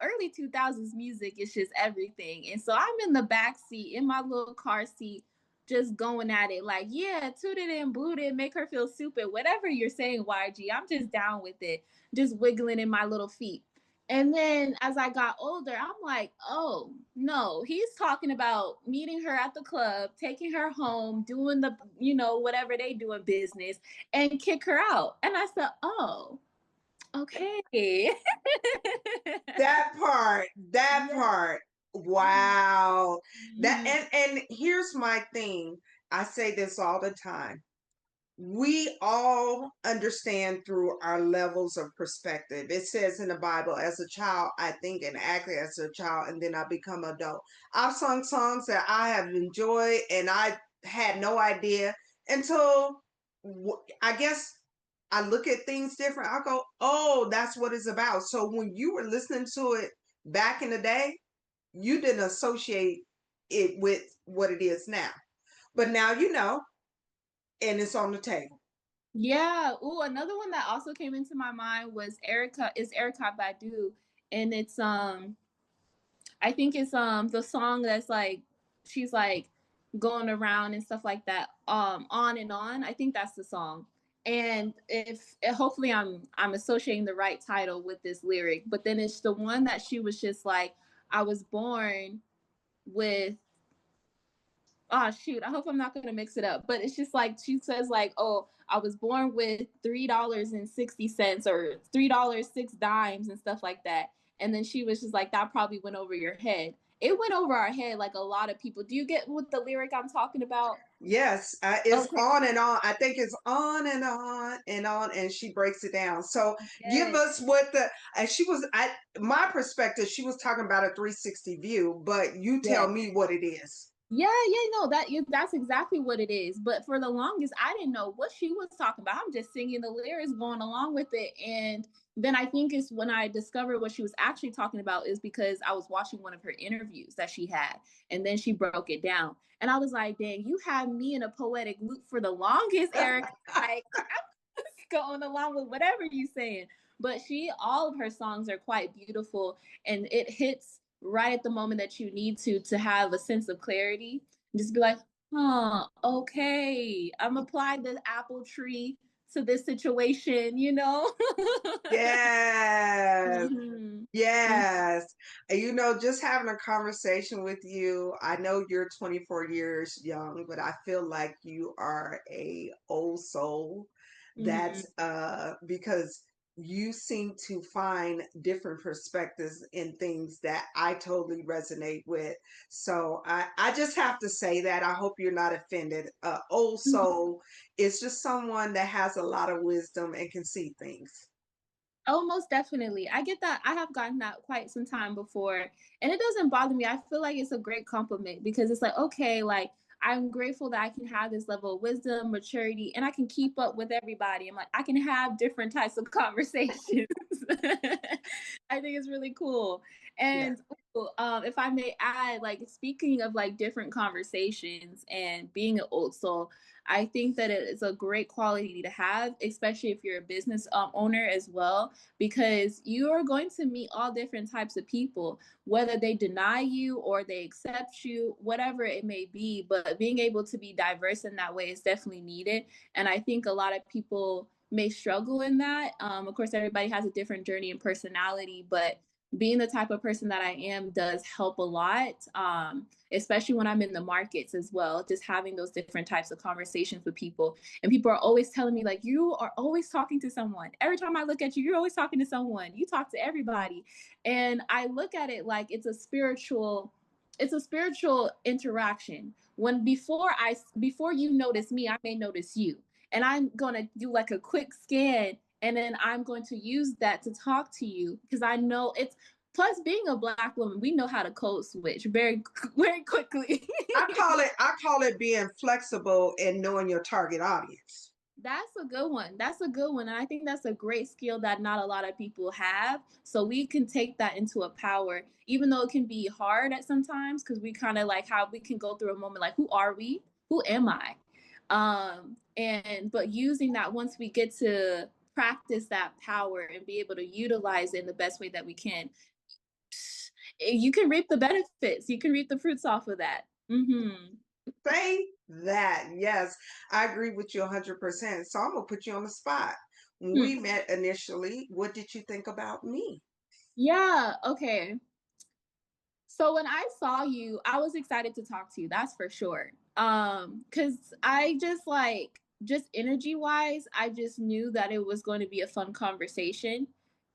[SPEAKER 1] early 2000s music is just everything. And so I'm in the back seat in my little car seat, just going at it like, yeah, toot it and boot it, make her feel stupid. Whatever you're saying, YG, I'm just down with it, just wiggling in my little feet. And then as I got older, I'm like, oh, no, he's talking about meeting her at the club, taking her home, doing the, whatever they do in business, and kick her out. And I said, oh, okay.
[SPEAKER 2] That part, that
[SPEAKER 1] Yeah.
[SPEAKER 2] part. Wow. That and here's my thing. I say this all the time. We all understand through our levels of perspective. It says in the Bible, as a child, I think and act as a child, and then I become adult. I've sung songs that I have enjoyed, and I had no idea until I guess I look at things different. I go, oh, that's what it's about. So when you were listening to it back in the day, you didn't associate it with what it is now. But now you know, and it's on the table.
[SPEAKER 1] Yeah. Ooh, another one that also came into my mind was Erica Badu. And it's I think it's the song that's like she's like going around and stuff like that. On and on. I think that's the song. And if hopefully I'm associating the right title with this lyric, but then it's the one that she was just like, I was born with, oh shoot, I hope I'm not going to mix it up, but it's just like she says like, oh, I was born with $3.60 or $3.06 and stuff like that. And then she was just like, that probably went over your head. It went over our head like a lot of people. Do you get what the lyric I'm talking about?
[SPEAKER 2] Yes, it's
[SPEAKER 1] Okay.
[SPEAKER 2] on and on. I think it's on and on and on, and she breaks it down. So give
[SPEAKER 1] Yes.
[SPEAKER 2] us what the and she was. My perspective, she was talking about a 360 view, but you tell
[SPEAKER 1] Yes.
[SPEAKER 2] me what it is.
[SPEAKER 1] Yeah, no, that's exactly what it is. But for the longest, I didn't know what she was talking about. I'm just singing the lyrics, going along with it. And then I think it's when I discovered what she was actually talking about is because I was watching one of her interviews that she had, and then she broke it down. And I was like, dang, you had me in a poetic loop for the longest, Eric. Like, I'm just going along with whatever you're saying. But all of her songs are quite beautiful, and it hits right at the moment that you need to have a sense of clarity. Just be like, huh, okay, I'm applying the apple tree to this situation,
[SPEAKER 2] Yes.
[SPEAKER 1] Mm-hmm.
[SPEAKER 2] Yes. And just having a conversation with you, I know you're 24 years young, but I feel like you are a old soul.
[SPEAKER 1] Mm-hmm.
[SPEAKER 2] That's because you seem to find different perspectives in things that I totally resonate with. So I just have to say that. I hope you're not offended. Old soul is just someone that has a lot of wisdom and can see things.
[SPEAKER 1] Oh, most definitely. I get that. I have gotten that quite some time before, and it doesn't bother me. I feel like it's a great compliment because it's like, okay, like I'm grateful that I can have this level of wisdom, maturity, and I can keep up with everybody. I'm like, I can have different types of conversations. I think it's really cool. And if I may add, like speaking of like different conversations and being an old soul, I think that it is a great quality to have, especially if you're a business owner as well, because you are going to meet all different types of people, whether they deny you or they accept you, whatever it may be. But being able to be diverse in that way is definitely needed. And I think a lot of people may struggle in that. Of course, everybody has a different journey and personality, but being the type of person that I am does help a lot, especially when I'm in the markets as well, just having those different types of conversations with people. And people are always telling me, like, you are always talking to someone. Every time I look at you, you're always talking to someone. You talk to everybody. And I look at it like it's a spiritual interaction. When before you notice me, I may notice you. And I'm going to do like a quick scan, and then I'm going to use that to talk to you, because I know it's, plus being a Black woman, we know how to code switch very very quickly.
[SPEAKER 2] I call it being flexible and knowing your target audience.
[SPEAKER 1] That's a good one. That's a good one. And I think that's a great skill that not a lot of people have. So we can take that into a power, even though it can be hard at sometimes, because we kind of like how we can go through a moment like, who are we? Who am I? And but using that, once we get to practice that power and be able to utilize it in the best way that we can, you can reap the benefits. You can reap the fruits off of that. Mm-hmm.
[SPEAKER 2] Say that. Yes, I agree with you 100%. So I'm going to put you on the spot. When we met initially, what did you think about me?
[SPEAKER 1] Yeah, okay. So when I saw you, I was excited to talk to you. That's for sure. Cuz I just like, just energy wise, I just knew that it was going to be a fun conversation.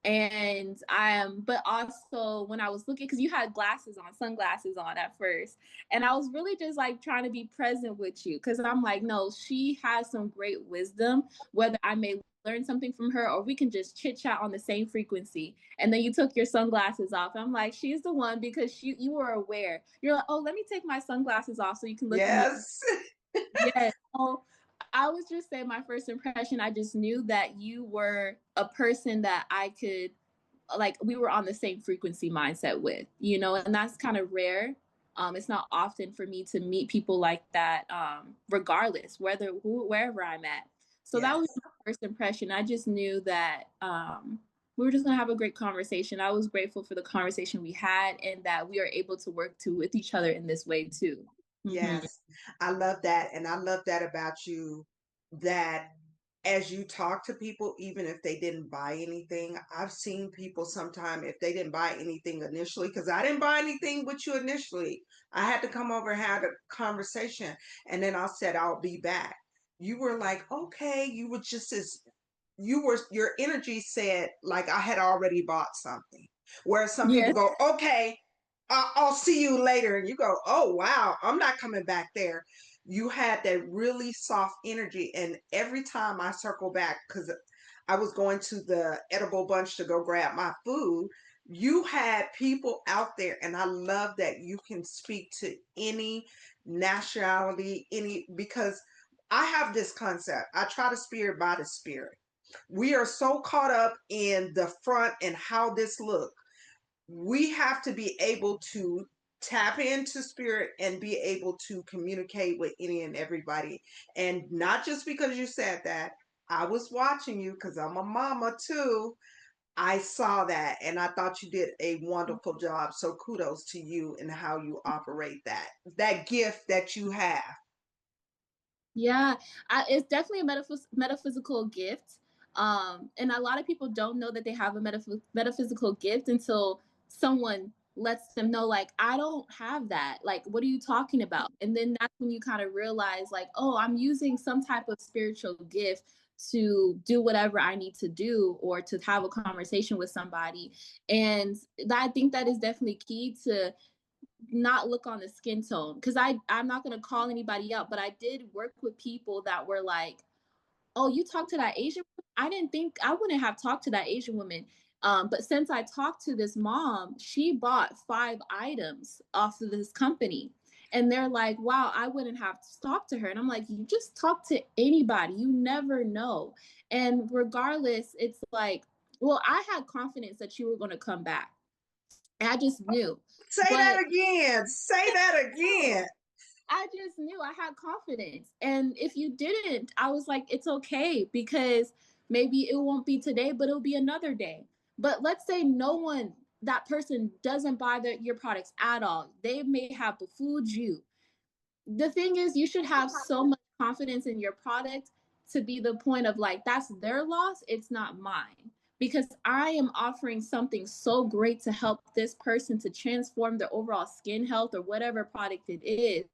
[SPEAKER 1] And I am, but also when I was looking, because you had glasses on, sunglasses on at first, and I was really just like trying to be present with you, because I'm like, no, she has some great wisdom, whether I may learn something from her or we can just chit chat on the same frequency. And then you took your sunglasses off. I'm like, she's the one, because you were aware. You're like, oh, let me take my sunglasses off so you can look at me.
[SPEAKER 2] Yes.
[SPEAKER 1] Yeah. So I was just saying, my first impression, I just knew that you were a person that I could, like, we were on the same frequency mindset with, and that's kind of rare. It's not often for me to meet people like that, regardless, wherever I'm at. So that was
[SPEAKER 2] Yes.
[SPEAKER 1] my first impression. I just knew that we were just gonna have a great conversation. I was grateful for the conversation we had, and that we are able to work with each other in this way too. Mm-hmm.
[SPEAKER 2] Yes. I love that. And I love that about you, that as you talk to people, even if they didn't buy anything, I've seen people sometime if they didn't buy anything initially, because I didn't buy anything with you initially. I had to come over and have a conversation, and then I said I'll be back. You were like, okay, you were just as your energy said like I had already bought something. Whereas some people
[SPEAKER 1] Yes.
[SPEAKER 2] go, okay, I'll see you later, and you go, oh wow, I'm not coming back there. You had that really soft energy, and every time I circle back, because I was going to the edible bunch to go grab my food, you had people out there, and I love that you can speak to any nationality, any, because I have this concept. I try to spirit by the spirit. We are so caught up in the front and how this look. We have to be able to tap into spirit and be able to communicate with any and everybody. And not just because you said that, I was watching you because I'm a mama too. I saw that and I thought you did a wonderful job. So kudos to you and how you operate that gift that you have.
[SPEAKER 1] Yeah, it's definitely a metaphysical gift. And a lot of people don't know that they have a metaphysical gift until someone lets them know, like, I don't have that. Like, what are you talking about? And then that's when you kind of realize, like, oh, I'm using some type of spiritual gift to do whatever I need to do, or to have a conversation with somebody. And I think that is definitely key to not look on the skin tone, because I'm not going to call anybody out, but I did work with people that were like, oh, you talked to that Asian woman? I didn't think I wouldn't have talked to that Asian woman. But since I talked to this mom, she bought 5 items off of this company. And they're like, wow, I wouldn't have talked to her. And I'm like, you just talk to anybody. You never know. And regardless, it's like, well, I had confidence that you were going to come back. And I just knew.
[SPEAKER 2] Say that again. Say that again.
[SPEAKER 1] I just knew. I had confidence. And if you didn't, I was like, it's okay, because maybe it won't be today, but it'll be another day. But let's say that person doesn't buy your products at all. They may have befooled you. The thing is, you should have so much confidence in your product to be the point of like, that's their loss, it's not mine. Because I am offering something so great to help this person to transform their overall skin health or whatever product it is,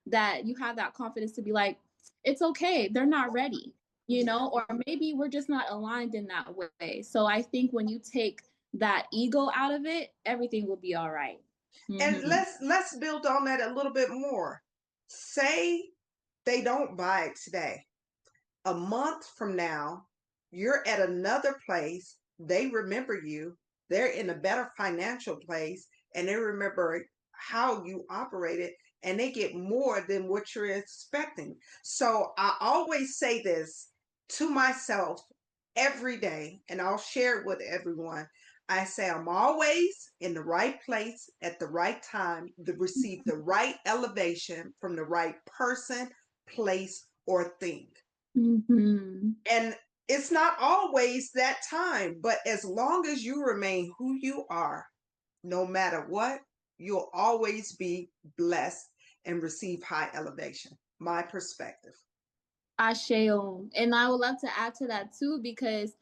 [SPEAKER 1] that you have that confidence to be like, it's okay, they're not ready, or maybe we're just not aligned in that way. So I think when you take that ego out of it, everything will be all right.
[SPEAKER 2] And let's build on that a little bit more. Say they don't buy it today. A month from now, you're at another place. They remember you. They're in a better financial place, and they remember how you operated, and they get more than what you're expecting. So I always say this to myself every day, and I'll share it with everyone. I say I'm always in the right place at the right time to receive the right elevation from the right person, place, or thing.
[SPEAKER 1] Mm-hmm.
[SPEAKER 2] And it's not always that time, but as long as you remain who you are, no matter what, you'll always be blessed and receive high elevation. My perspective.
[SPEAKER 1] Asheon. And I would love to add to that too, because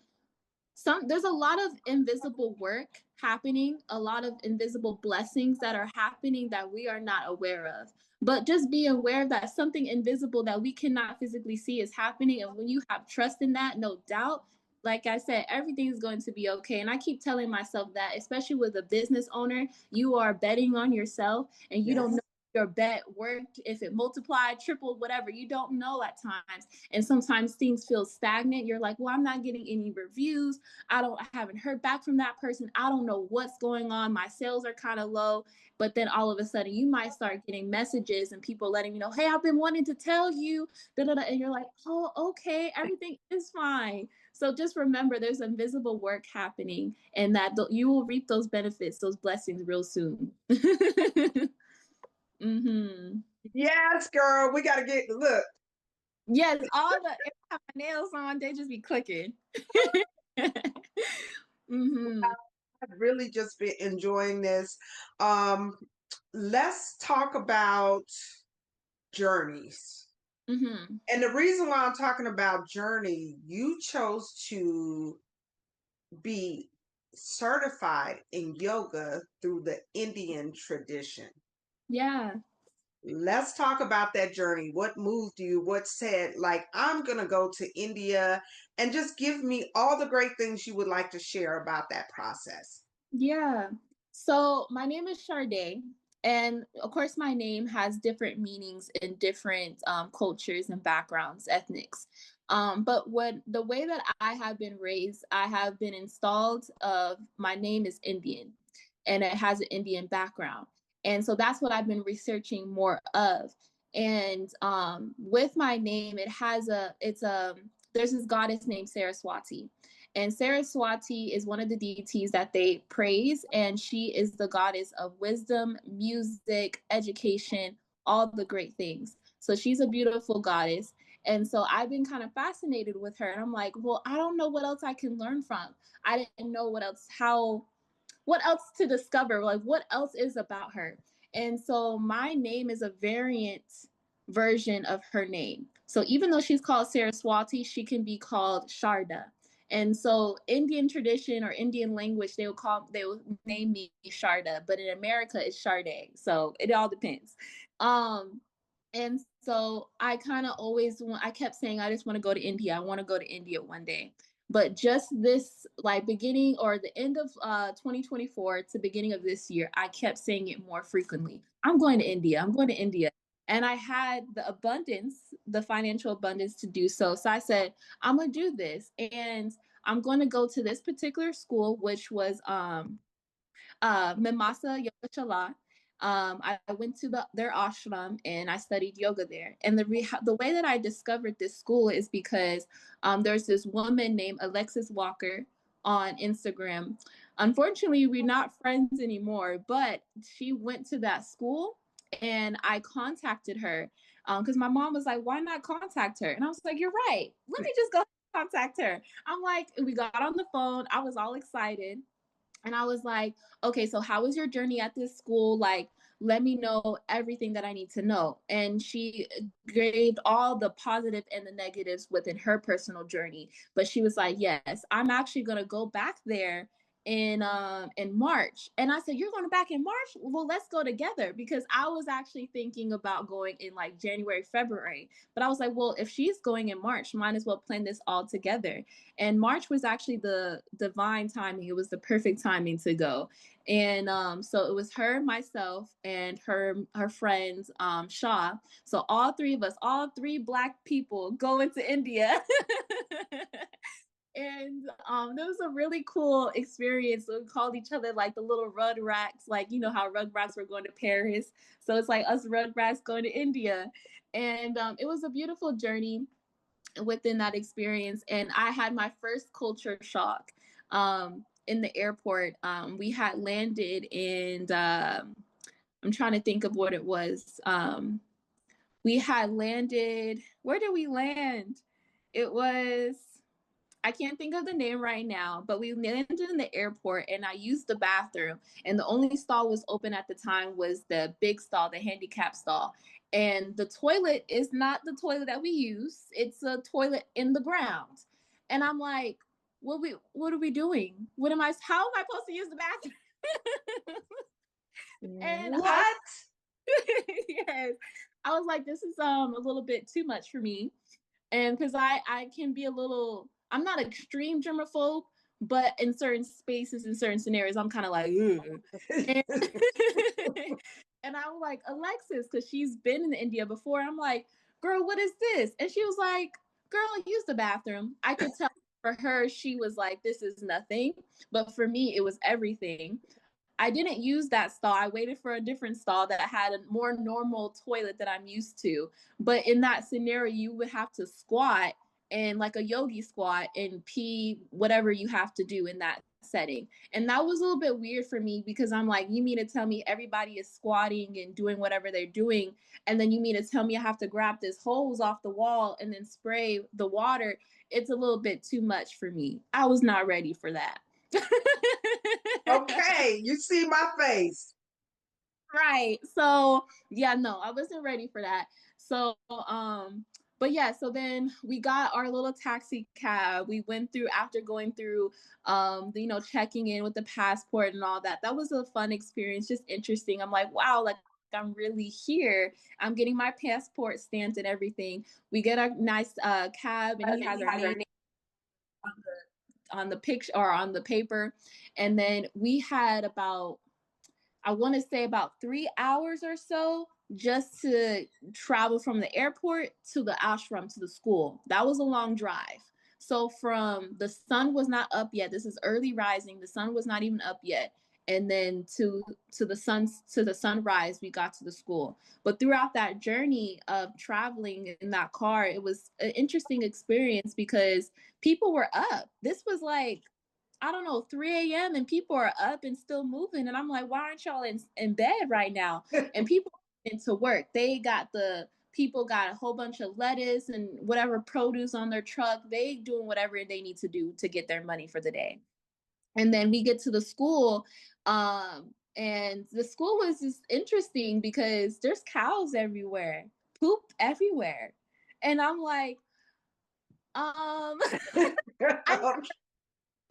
[SPEAKER 1] there's a lot of invisible work happening, a lot of invisible blessings that are happening that we are not aware of. But just be aware that something invisible that we cannot physically see is happening. And when you have trust in that, no doubt, like I said, everything is going to be okay. And I keep telling myself that, especially with a business owner, you are betting on yourself, and you don't know your bet worked, if it multiplied, tripled, whatever. You don't know at times. And sometimes things feel stagnant. You're like, well, I'm not getting any reviews. I haven't heard back from that person. I don't know what's going on. My sales are kind of low. But then all of a sudden you might start getting messages and people letting you know, hey, I've been wanting to tell you, and you're like, oh, okay, everything is fine. So just remember, there's invisible work happening, and that you will reap those benefits, those blessings real soon. Mm-hmm.
[SPEAKER 2] Yes, girl, we got to look.
[SPEAKER 1] Yes, if I have my nails on, they just be clicking. Mm-hmm.
[SPEAKER 2] I've really just been enjoying this. Let's talk about journeys.
[SPEAKER 1] Mm-hmm.
[SPEAKER 2] And the reason why I'm talking about journey, you chose to be certified in yoga through the Indian tradition.
[SPEAKER 1] Yeah.
[SPEAKER 2] Let's talk about that journey. What moved you? What said, like, I'm going to go to India, and just give me all the great things you would like to share about that process.
[SPEAKER 1] Yeah. So my name is Shardá, and of course my name has different meanings in different cultures and backgrounds, ethnics. But the way that I have been raised, I have been installed of my name is Indian, and it has an Indian background. And so that's what I've been researching more of. And with my name, there's this goddess named Saraswati. And Saraswati is one of the deities that they praise, and she is the goddess of wisdom, music, education, all the great things. So she's a beautiful goddess. And so I've been kind of fascinated with her. And I'm like, well, I don't know what else I can learn from. I didn't know what else to discover, like what else is about her. And so my name is a variant version of her name. So even though she's called Saraswati, she can be called Shardá. And so Indian tradition or Indian language, they will name me Shardá, but in America it's Shardá. So it all depends. And so I kind of I kept saying, I just want to go to India. I want to go to India one day. But just this like beginning or the end of 2024 to beginning of this year, I kept saying it more frequently. I'm going to India. I'm going to India. And I had the financial abundance to do so. So I said, I'm going to do this. And I'm going to go to this particular school, which was Mimasa Yoga Chala. I went to their ashram and I studied yoga there. And the way that I discovered this school is because there's this woman named Alexis Walker on Instagram. Unfortunately, we're not friends anymore, but she went to that school and I contacted her because my mom was like, why not contact her? And I was like, you're right. Let me just go contact her. I'm like, we got on the phone. I was all excited. And I was like, okay, so how was your journey at this school? Like, let me know everything that I need to know. And she gave all the positive and the negatives within her personal journey. But she was like, yes, I'm actually going to go back there in March. And I said, you're going back in March? Well, let's go together, because I was actually thinking about going in like January, February. But I was like, well, if she's going in March, might as well plan this all together. And March was actually the divine timing. It was the perfect timing to go. And so it was her, myself, and her friends, Shaw. So all three of us, all three Black people, going to India. And there was a really cool experience. We called each other like the little Rugrats, like, you know how Rugrats were going to Paris. So it's like us Rugrats going to India. And it was a beautiful journey within that experience. And I had my first culture shock in the airport. We had landed, and I'm trying to think of what it was. We had landed, where did we land? It was, I can't think of the name right now, but we landed in the airport and I used the bathroom, and the only stall was open at the time was the big stall, the handicap stall. And the toilet is not the toilet that we use. It's a toilet in the ground. And I'm like, what are we doing? How am I supposed to use the bathroom? And
[SPEAKER 2] What?
[SPEAKER 1] Yes, I was like, this is a little bit too much for me. And because I can be a little, I'm not extreme germaphobe, but in certain spaces, in certain scenarios, I'm kind of like, ugh. And, and I was like, Alexis, because she's been in India before. I'm like, girl, what is this? And she was like, girl, use the bathroom. I could tell for her, she was like, this is nothing. But for me, it was everything. I didn't use that stall. I waited for a different stall that had a more normal toilet that I'm used to. But in that scenario, you would have to squat and like a yogi squat and pee whatever you have to do in that setting. And that was a little bit weird for me, because I'm like, you mean to tell me everybody is squatting and doing whatever they're doing, and then you mean to tell me I have to grab this hose off the wall and then spray the water? It's a little bit too much for me. I was not ready for that.
[SPEAKER 2] Okay, you see my face.
[SPEAKER 1] Right. So yeah, no, I wasn't ready for that. So but yeah, so then we got our little taxi cab. We went through, after going through checking in with the passport and all that. That was a fun experience, just interesting. I'm like, wow, like I'm really here. I'm getting my passport stamped and everything. We get a nice cab, and he has our name on the picture or on the paper. And then we had about, I want to say about 3 hours or so just to travel from the airport to the ashram, to the school. That was a long drive. So from, the sun was not up yet. This is early rising. The sun was not even up yet. And then to the sunrise, we got to the school. But throughout that journey of traveling in that car, it was an interesting experience because people were up. This was like, I don't know, 3 a.m. and people are up and still moving. And I'm like, why aren't y'all in bed right now? And people into work. People got a whole bunch of lettuce and whatever produce on their truck. They doing whatever they need to do to get their money for the day. And then we get to the school, and the school was just interesting because there's cows everywhere, poop everywhere. And I'm like, I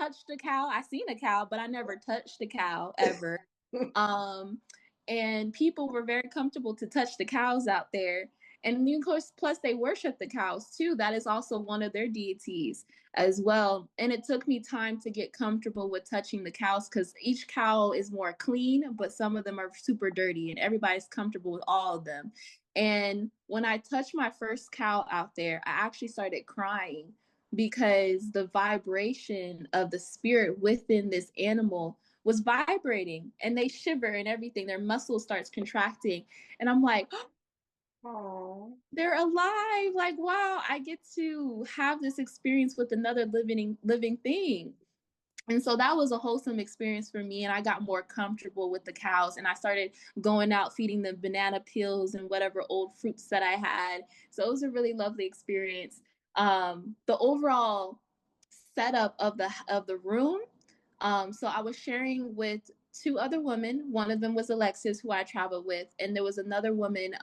[SPEAKER 1] touched a cow. I seen a cow, but I never touched a cow ever. And people were very comfortable to touch the cows out there. And of course, plus they worship the cows too. That is also one of their deities as well. And it took me time to get comfortable with touching the cows, because each cow is more clean, but some of them are super dirty, and everybody's comfortable with all of them. And when I touched my first cow out there, I actually started crying, because the vibration of the spirit within this animal was vibrating, and they shiver and everything. Their muscle starts contracting. And I'm like,
[SPEAKER 2] Oh,
[SPEAKER 1] they're alive. Like, wow, I get to have this experience with another living thing. And so that was a wholesome experience for me. And I got more comfortable with the cows, and I started going out feeding them banana peels and whatever old fruits that I had. So it was a really lovely experience. The overall setup of the room. So I was sharing with two other women. One of them was Alexis, who I traveled with, and there was another woman.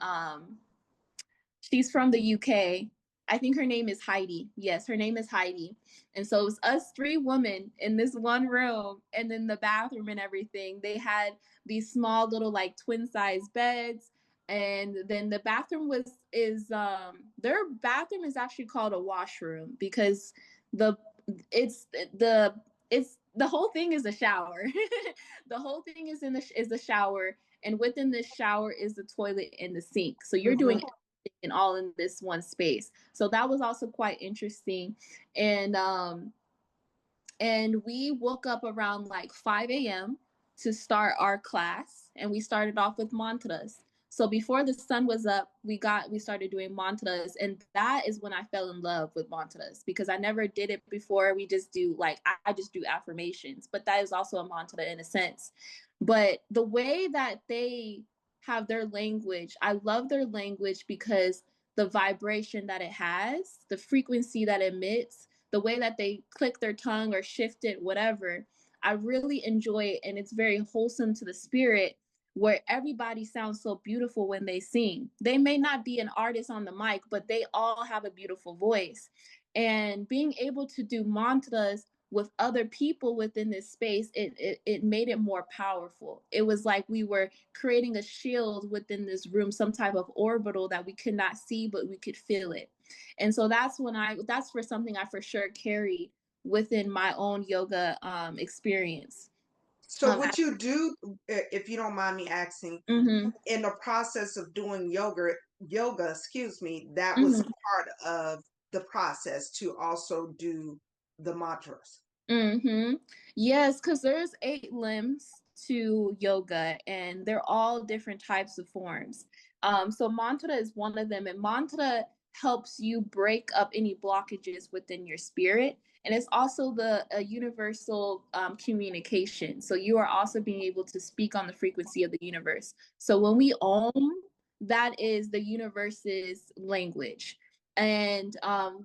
[SPEAKER 1] She's from the UK. I think her name is Heidi. Yes, her name is Heidi. And so it was us three women in this one room, and then the bathroom and everything. They had these small little like twin size beds. And then the bathroom is their bathroom is actually called a washroom because the it's the whole thing is a shower. The whole thing is the shower, and within the shower is the toilet and the sink. So you're doing and all in this one space. So that was also quite interesting. And we woke up around like 5 a.m. to start our class, and we started off with mantras. So before the sun was up, we started doing mantras, and that is when I fell in love with mantras because I never did it before. We just do like I just do affirmations, but that is also a mantra in a sense. But the way that they have their language, I love their language because the vibration that it has, the frequency that it emits, the way that they click their tongue or shift it, whatever, I really enjoy it. And it's very wholesome to the spirit where everybody sounds so beautiful when they sing. They may not be an artist on the mic, but they all have a beautiful voice. And being able to do mantras with other people within this space, it made it more powerful. It was like we were creating a shield within this room, some type of orbital that we could not see, but we could feel it. And so that's for something I for sure carry within my own yoga experience.
[SPEAKER 2] So what you do, if you don't mind me asking,
[SPEAKER 1] mm-hmm.
[SPEAKER 2] in the process of doing yoga, that
[SPEAKER 1] Mm-hmm.
[SPEAKER 2] was part of the process to also do the mantras.
[SPEAKER 1] Mm-hmm. Yes, because there's 8 limbs to yoga, and they're all different types of forms. So mantra is one of them, and mantra helps you break up any blockages within your spirit, and it's also the universal communication. So you are also being able to speak on the frequency of the universe. So when we Om, that is the universe's language, and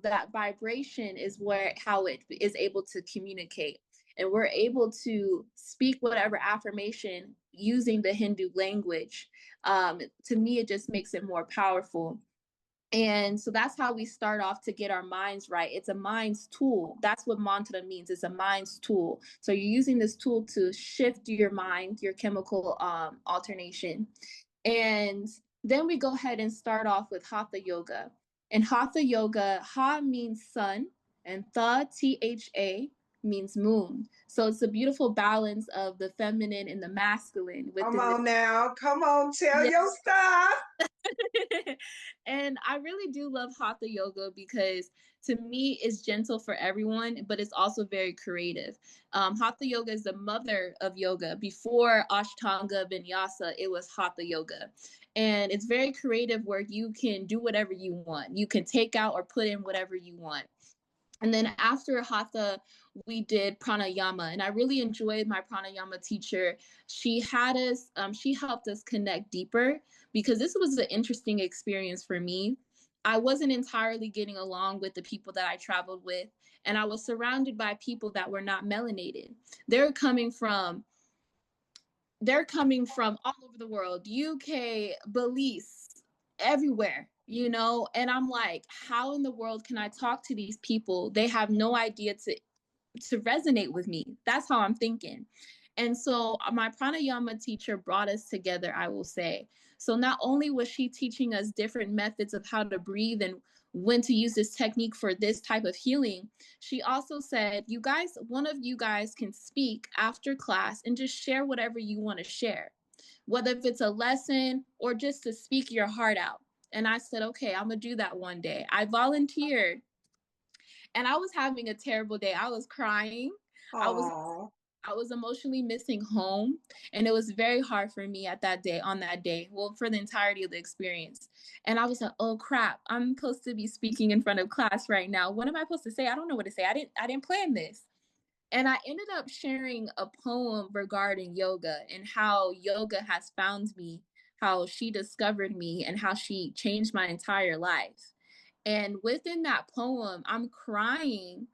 [SPEAKER 1] that vibration is how it is able to communicate, and we're able to speak whatever affirmation using the Hindu language. To me, it just makes it more powerful. And so that's how we start off to get our minds right. It's a mind's tool. That's what mantra means. It's a mind's tool. So you're using this tool to shift your mind, your chemical alternation. And then we go ahead and start off with Hatha Yoga. In Hatha Yoga, Ha means sun, and Tha, Tha, means moon. So it's a beautiful balance of the feminine and the masculine
[SPEAKER 2] Come
[SPEAKER 1] within
[SPEAKER 2] on now. Come on, tell your stuff.
[SPEAKER 1] And I really do love Hatha Yoga because to me it's gentle for everyone, but it's also very creative. Hatha Yoga is the mother of yoga. Before Ashtanga Vinyasa, it was Hatha Yoga. And it's very creative where you can do whatever you want. You can take out or put in whatever you want. And then after Hatha, we did pranayama, and I really enjoyed my pranayama teacher. She helped us connect deeper because this was an interesting experience for me. I wasn't entirely getting along with the people that I traveled with, and I was surrounded by people that were not melanated. They're coming from all over the world, UK, Belize, everywhere, and I'm like, how in the world can I talk to these people? They have no idea to resonate with me. That's how I'm thinking. And so my pranayama teacher brought us together, I will say. So not only was she teaching us different methods of how to breathe and when to use this technique for this type of healing, she also said, one of you guys can speak after class and just share whatever you want to share, whether if it's a lesson or just to speak your heart out. And I said, okay, I'm going to do that one day. I volunteered, and I was having a terrible day. I was crying.
[SPEAKER 2] Aww.
[SPEAKER 1] I was emotionally missing home, and it was very hard for me on that day, well, for the entirety of the experience. And I was like, oh crap, I'm supposed to be speaking in front of class right now. What am I supposed to say? I don't know what to say. I didn't plan this. And I ended up sharing a poem regarding yoga and how yoga has found me, how she discovered me, and how she changed my entire life. And within that poem, I'm crying,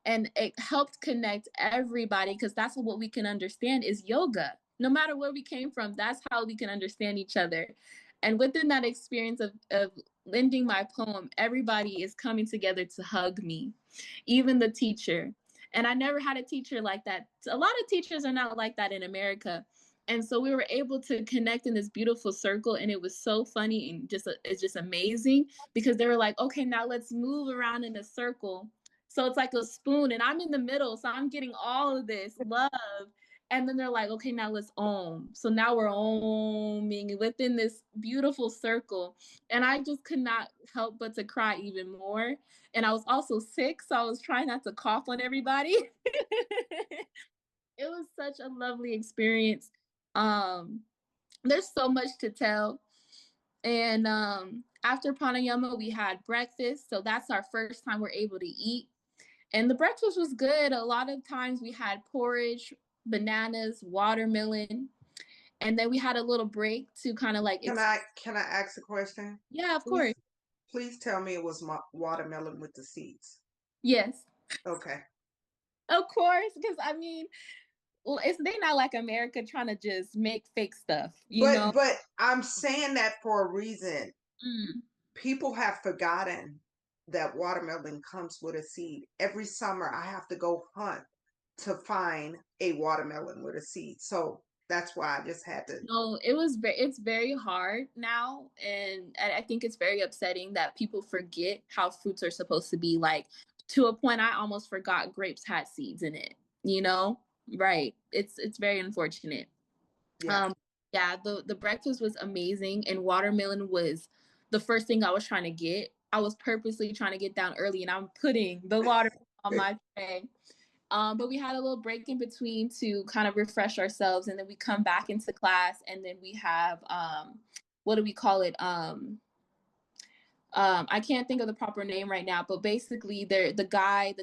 [SPEAKER 1] and it helped connect everybody because that's what we can understand is yoga. No matter where we came from, that's how we can understand each other. And within that experience of lending my poem, everybody is coming together to hug me, even the teacher. And I never had a teacher like that. A lot of teachers are not like that in America. And so we were able to connect in this beautiful circle, and it was so funny and it's just amazing because they were like, okay, now let's move around in a circle. So it's like a spoon, and I'm in the middle, so I'm getting all of this love. And then they're like, okay, now let's om. So now we're oming within this beautiful circle. And I just could not help but to cry even more. And I was also sick, so I was trying not to cough on everybody. It was such a lovely experience. Um, there's so much to tell. And after pranayama, we had breakfast. So that's our first time we're able to eat. And the breakfast was good. A lot of times we had porridge, bananas, watermelon, and then we had a little break to kind of like.
[SPEAKER 2] Can I ask a question?
[SPEAKER 1] Yeah, of
[SPEAKER 2] Please,
[SPEAKER 1] course.
[SPEAKER 2] please tell me it was watermelon with the seeds.
[SPEAKER 1] Yes,
[SPEAKER 2] Okay.
[SPEAKER 1] of course. Because I mean, well, they not like America trying to just make fake stuff, you know.
[SPEAKER 2] But I'm saying that for a reason.
[SPEAKER 1] Mm.
[SPEAKER 2] People have forgotten that watermelon comes with a seed. Every summer I have to go hunt to find a watermelon with a seed. So that's why I just had to.
[SPEAKER 1] No, it's very hard now, and I think it's very upsetting that people forget how fruits are supposed to be. Like, to a point, I almost forgot grapes had seeds in it. You know, right? It's very unfortunate.
[SPEAKER 2] Yeah.
[SPEAKER 1] Um, yeah, the breakfast was amazing, and watermelon was the first thing I was trying to get. I was purposely trying to get down early, and I'm putting the water on my tray. But we had a little break in between to kind of refresh ourselves, and then we come back into class, and then we have what do we call it? I can't think of the proper name right now, but basically the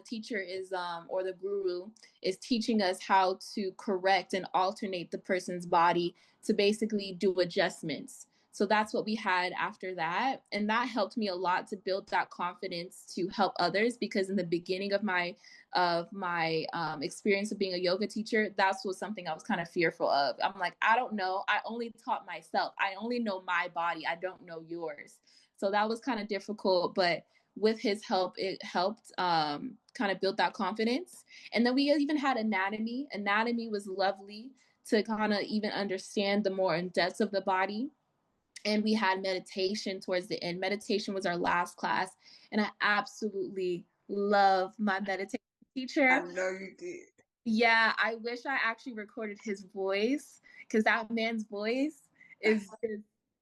[SPEAKER 1] teacher is or the guru is teaching us how to correct and alternate the person's body to basically do adjustments. So that's what we had after that. And that helped me a lot to build that confidence to help others, because in the beginning of my experience of being a yoga teacher, that's was something I was kind of fearful of. I'm like, I don't know. I only taught myself. I only know my body. I don't know yours. So that was kind of difficult, but with his help, it helped kind of build that confidence. And then we even had anatomy. Anatomy was lovely to kind of even understand the more in depths of the body. And we had meditation towards the end. Meditation was our last class. And I absolutely love my meditation teacher.
[SPEAKER 2] I know you did.
[SPEAKER 1] Yeah, I wish I actually recorded his voice, because that man's voice is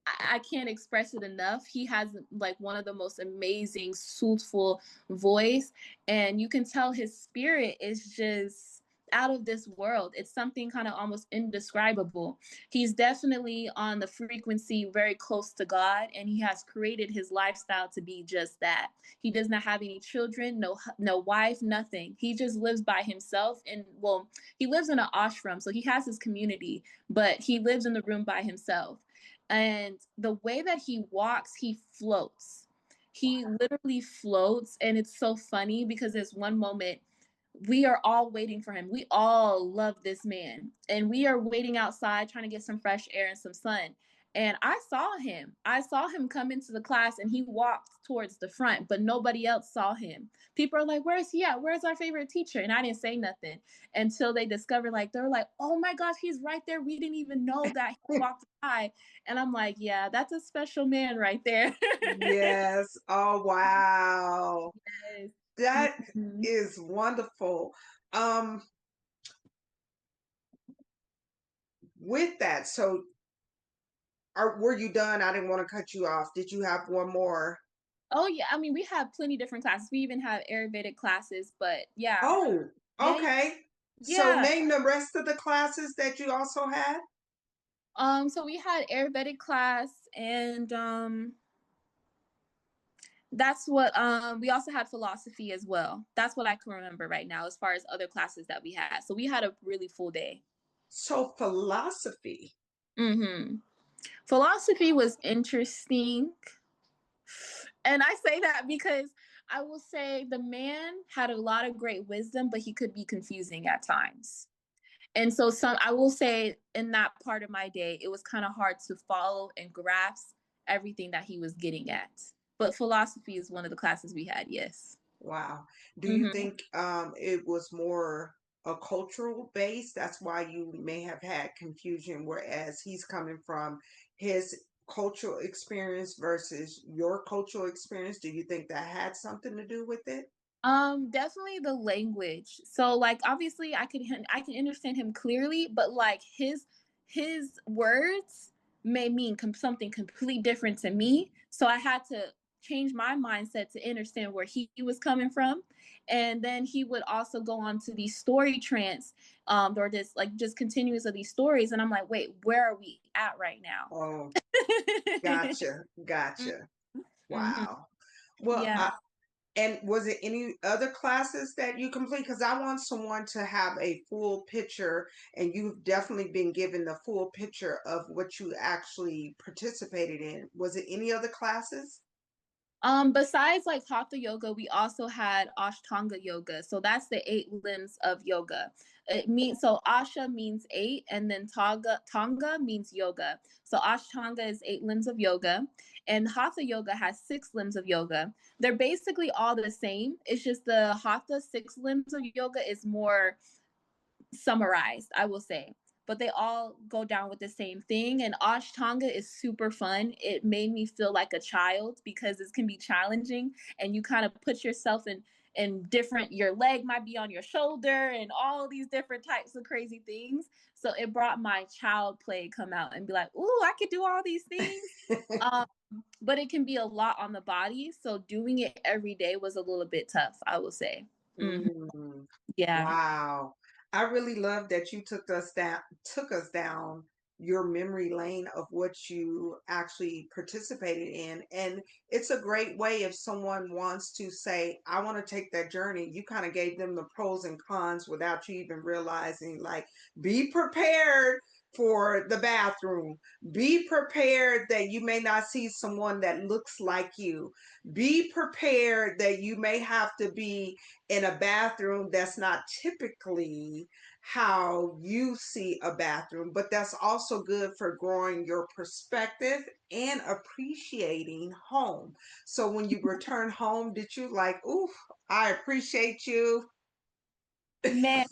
[SPEAKER 1] I can't express it enough. He has like one of the most amazing, soulful voice, and you can tell his spirit is just out of this world. It's something kind of almost indescribable. He's definitely on the frequency very close to God, and he has created his lifestyle to be just that. He does not have any children, no wife, nothing. He just lives by himself, and well, he lives in an ashram, so he has his community, but he lives in the room by himself. And the way that he walks, he floats. He literally floats. And it's so funny because there's one moment we are all waiting for him. We all love this man. And we are waiting outside trying to get some fresh air and some sun. And I saw him. I saw him come into the class, and he walked towards the front, but nobody else saw him. People are like, where's he at? Where's our favorite teacher? And I didn't say nothing until they discovered, like, they're like, oh my gosh, he's right there. We didn't even know that he walked by. And I'm like, yeah, that's a special man right there.
[SPEAKER 2] Yes. Oh, wow.
[SPEAKER 1] Yes.
[SPEAKER 2] That
[SPEAKER 1] Mhm.
[SPEAKER 2] is wonderful. With that, so were you done? I didn't want to cut you off. Did you have one more?
[SPEAKER 1] Oh yeah, I mean, we have plenty different classes. We even have Ayurvedic classes, but yeah.
[SPEAKER 2] Oh,
[SPEAKER 1] Yeah,
[SPEAKER 2] okay. So
[SPEAKER 1] yeah.
[SPEAKER 2] name the rest of the classes that you also had.
[SPEAKER 1] So we had Ayurvedic class, and That's what we also had philosophy as well. That's what I can remember right now as far as other classes that we had. So we had a really full day.
[SPEAKER 2] So philosophy.
[SPEAKER 1] Mm-hmm. Philosophy was interesting. And I say that because I will say the man had a lot of great wisdom, but he could be confusing at times. And so I will say in that part of my day, it was kind of hard to follow and grasp everything that he was getting at. But philosophy is one of the classes we had, yes.
[SPEAKER 2] Wow. Do you
[SPEAKER 1] Mm-hmm.
[SPEAKER 2] think it was more a cultural base? That's why you may have had confusion, whereas he's coming from his cultural experience versus your cultural experience. Do you think that had something to do with it?
[SPEAKER 1] Definitely the language. So like obviously I can understand him clearly, but like his words may mean something completely different to me. So I had to change my mindset to understand where he was coming from. And then he would also go on to these story trance, or just continuous of these stories. And I'm like, wait, where are we at right now?
[SPEAKER 2] Oh, gotcha, gotcha.
[SPEAKER 1] Mm-hmm.
[SPEAKER 2] Wow. Well,
[SPEAKER 1] Yeah.
[SPEAKER 2] and was it any other classes that you complete? Because I want someone to have a full picture, and you've definitely been given the full picture of what you actually participated in. Was it any other classes?
[SPEAKER 1] Besides like hatha yoga, we also had Ashtanga yoga. So that's the 8 limbs of yoga. It means so Asha means 8, and then Tanga means yoga. So Ashtanga is 8 limbs of yoga, and Hatha yoga has 6 limbs of yoga. They're basically all the same. It's just the Hatha 6 limbs of yoga is more summarized, I will say. But they all go down with the same thing. And Ashtanga is super fun. It made me feel like a child because it can be challenging, and you kind of put yourself in different, your leg might be on your shoulder and all these different types of crazy things. So it brought my child play come out and be like, ooh, I could do all these things. Um, but it can be a lot on the body. So doing it every day was a little bit tough, I will say. Mm-hmm.
[SPEAKER 2] Mm.
[SPEAKER 1] Yeah.
[SPEAKER 2] Wow. I really love that you took us down your memory lane of what you actually participated in. And it's a great way if someone wants to say, I want to take that journey. You kind of gave them the pros and cons without you even realizing, like, be prepared for the bathroom. Be prepared that you may not see someone that looks like you. Be prepared that you may have to be in a bathroom that's not typically how you see a bathroom, but that's also good for growing your perspective and appreciating home. So when you return home, did you like, ooh, I appreciate you?
[SPEAKER 1] Man,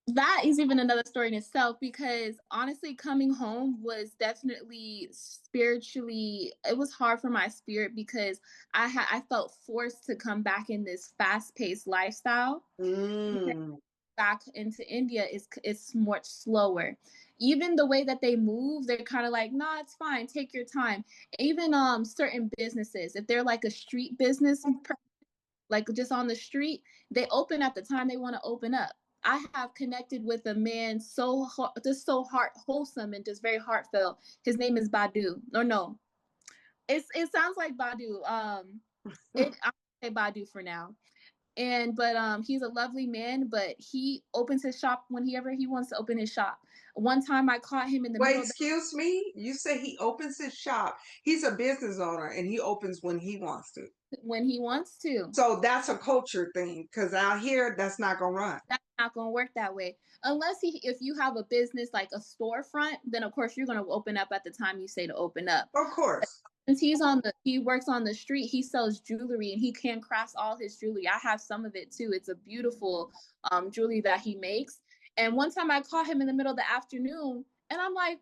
[SPEAKER 1] that is even another story in itself, because honestly coming home was definitely spiritually, it was hard for my spirit because I felt forced to come back in this fast-paced lifestyle.
[SPEAKER 2] Mm.
[SPEAKER 1] Back into India is much slower. Even the way that they move, they're kind of like, nah, it's fine, take your time. Even certain businesses, if they're like a street business, like just on the street, they open at the time they want to open up. I have connected with a man just so wholesome and just very heartfelt. His name is Badu. Or no, it sounds like Badu. I'll say Badu for now. And but he's a lovely man, but he opens his shop whenever he wants to open his shop. One time I caught him in the
[SPEAKER 2] Wait,
[SPEAKER 1] middle of
[SPEAKER 2] excuse me? You say he opens his shop. He's a business owner and he opens when he wants to.
[SPEAKER 1] when he wants to.
[SPEAKER 2] So that's a culture thing because out here, that's not going to run.
[SPEAKER 1] That's not going to work that way. If you have a business like a storefront, then of course you're going to open up at the time you say to open up.
[SPEAKER 2] Of course.
[SPEAKER 1] Since he works on the street, he sells jewelry and he handcrafts all his jewelry. I have some of it too. It's a beautiful jewelry that he makes. And one time I caught him in the middle of the afternoon and I'm like,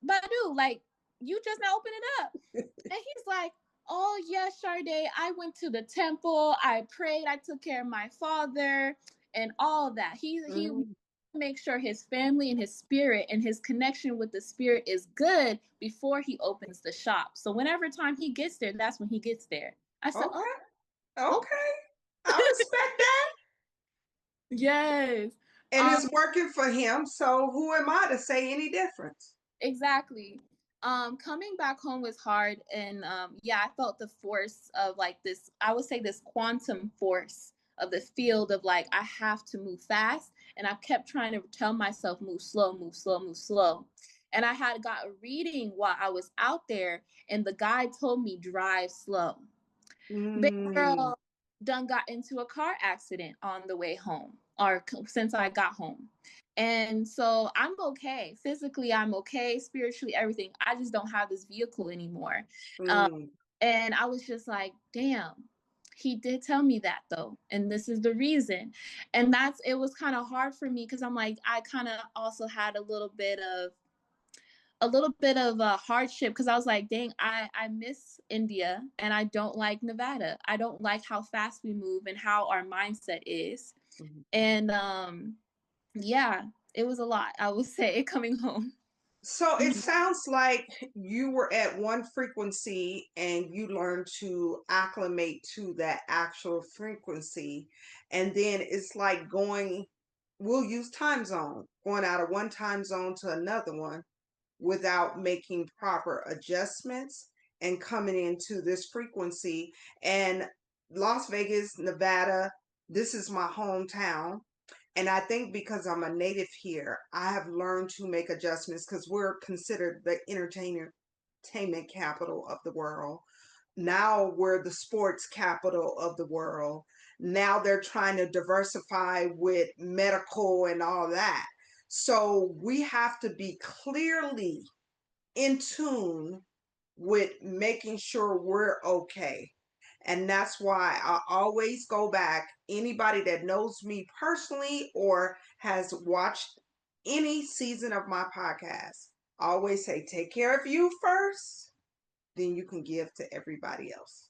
[SPEAKER 1] Badu, like, you just now open it up. And he's like, oh yes, Shardá, I went to the temple, I prayed, I took care of my father and all that. He
[SPEAKER 2] Mm.
[SPEAKER 1] makes sure his family and his spirit and his connection with the spirit is good before he opens the shop. So whenever time he gets there, that's when he gets there. I said,
[SPEAKER 2] Okay.
[SPEAKER 1] oh,
[SPEAKER 2] Okay. I respect that.
[SPEAKER 1] yes.
[SPEAKER 2] And it's working for him. So who am I to say any difference?
[SPEAKER 1] Exactly. Coming back home was hard, and yeah, I felt the force of like this, I would say this quantum force of the field of like I have to move fast, and I kept trying to tell myself move slow, move slow, move slow. And I had got a reading while I was out there, and the guy told me drive slow. Big
[SPEAKER 2] Mm,
[SPEAKER 1] girl done got into a car accident on the way home, or since I got home. And so I'm okay. Physically, I'm okay. Spiritually, everything. I just don't have this vehicle anymore. Um,
[SPEAKER 2] mm.
[SPEAKER 1] and I was just like, damn, he did tell me that though. And this is the reason. And it was kind of hard for me because I'm like, I kind of also had a little bit of a hardship because I was like, dang, I miss India and I don't like Nevada. I don't like how fast we move and how our mindset is.
[SPEAKER 2] Mhm.
[SPEAKER 1] And yeah, it was a lot, I would say, coming home.
[SPEAKER 2] So it sounds like you were at one frequency and you learned to acclimate to that actual frequency. And then it's like we'll use time zone, going out of one time zone to another one without making proper adjustments and coming into this frequency. And Las Vegas, Nevada, this is my hometown. And I think because I'm a native here, I have learned to make adjustments because we're considered the entertainment capital of the world. Now we're the sports capital of the world. Now they're trying to diversify with medical and all that. So we have to be clearly in tune with making sure we're okay. And that's why I always go back. Anybody that knows me personally or has watched any season of my podcast, I always say, take care of you first, then you can give to everybody else.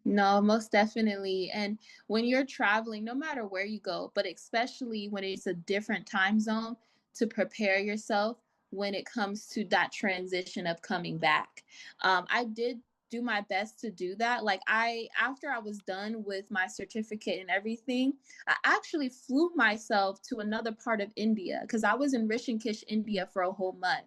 [SPEAKER 1] No, most definitely. And when you're traveling, no matter where you go, but especially when it's a different time zone, to prepare yourself when it comes to that transition of coming back. I did do my best to do that. Like after I was done with my certificate and everything, I actually flew myself to another part of India because I was in Rishikesh, India for a whole month.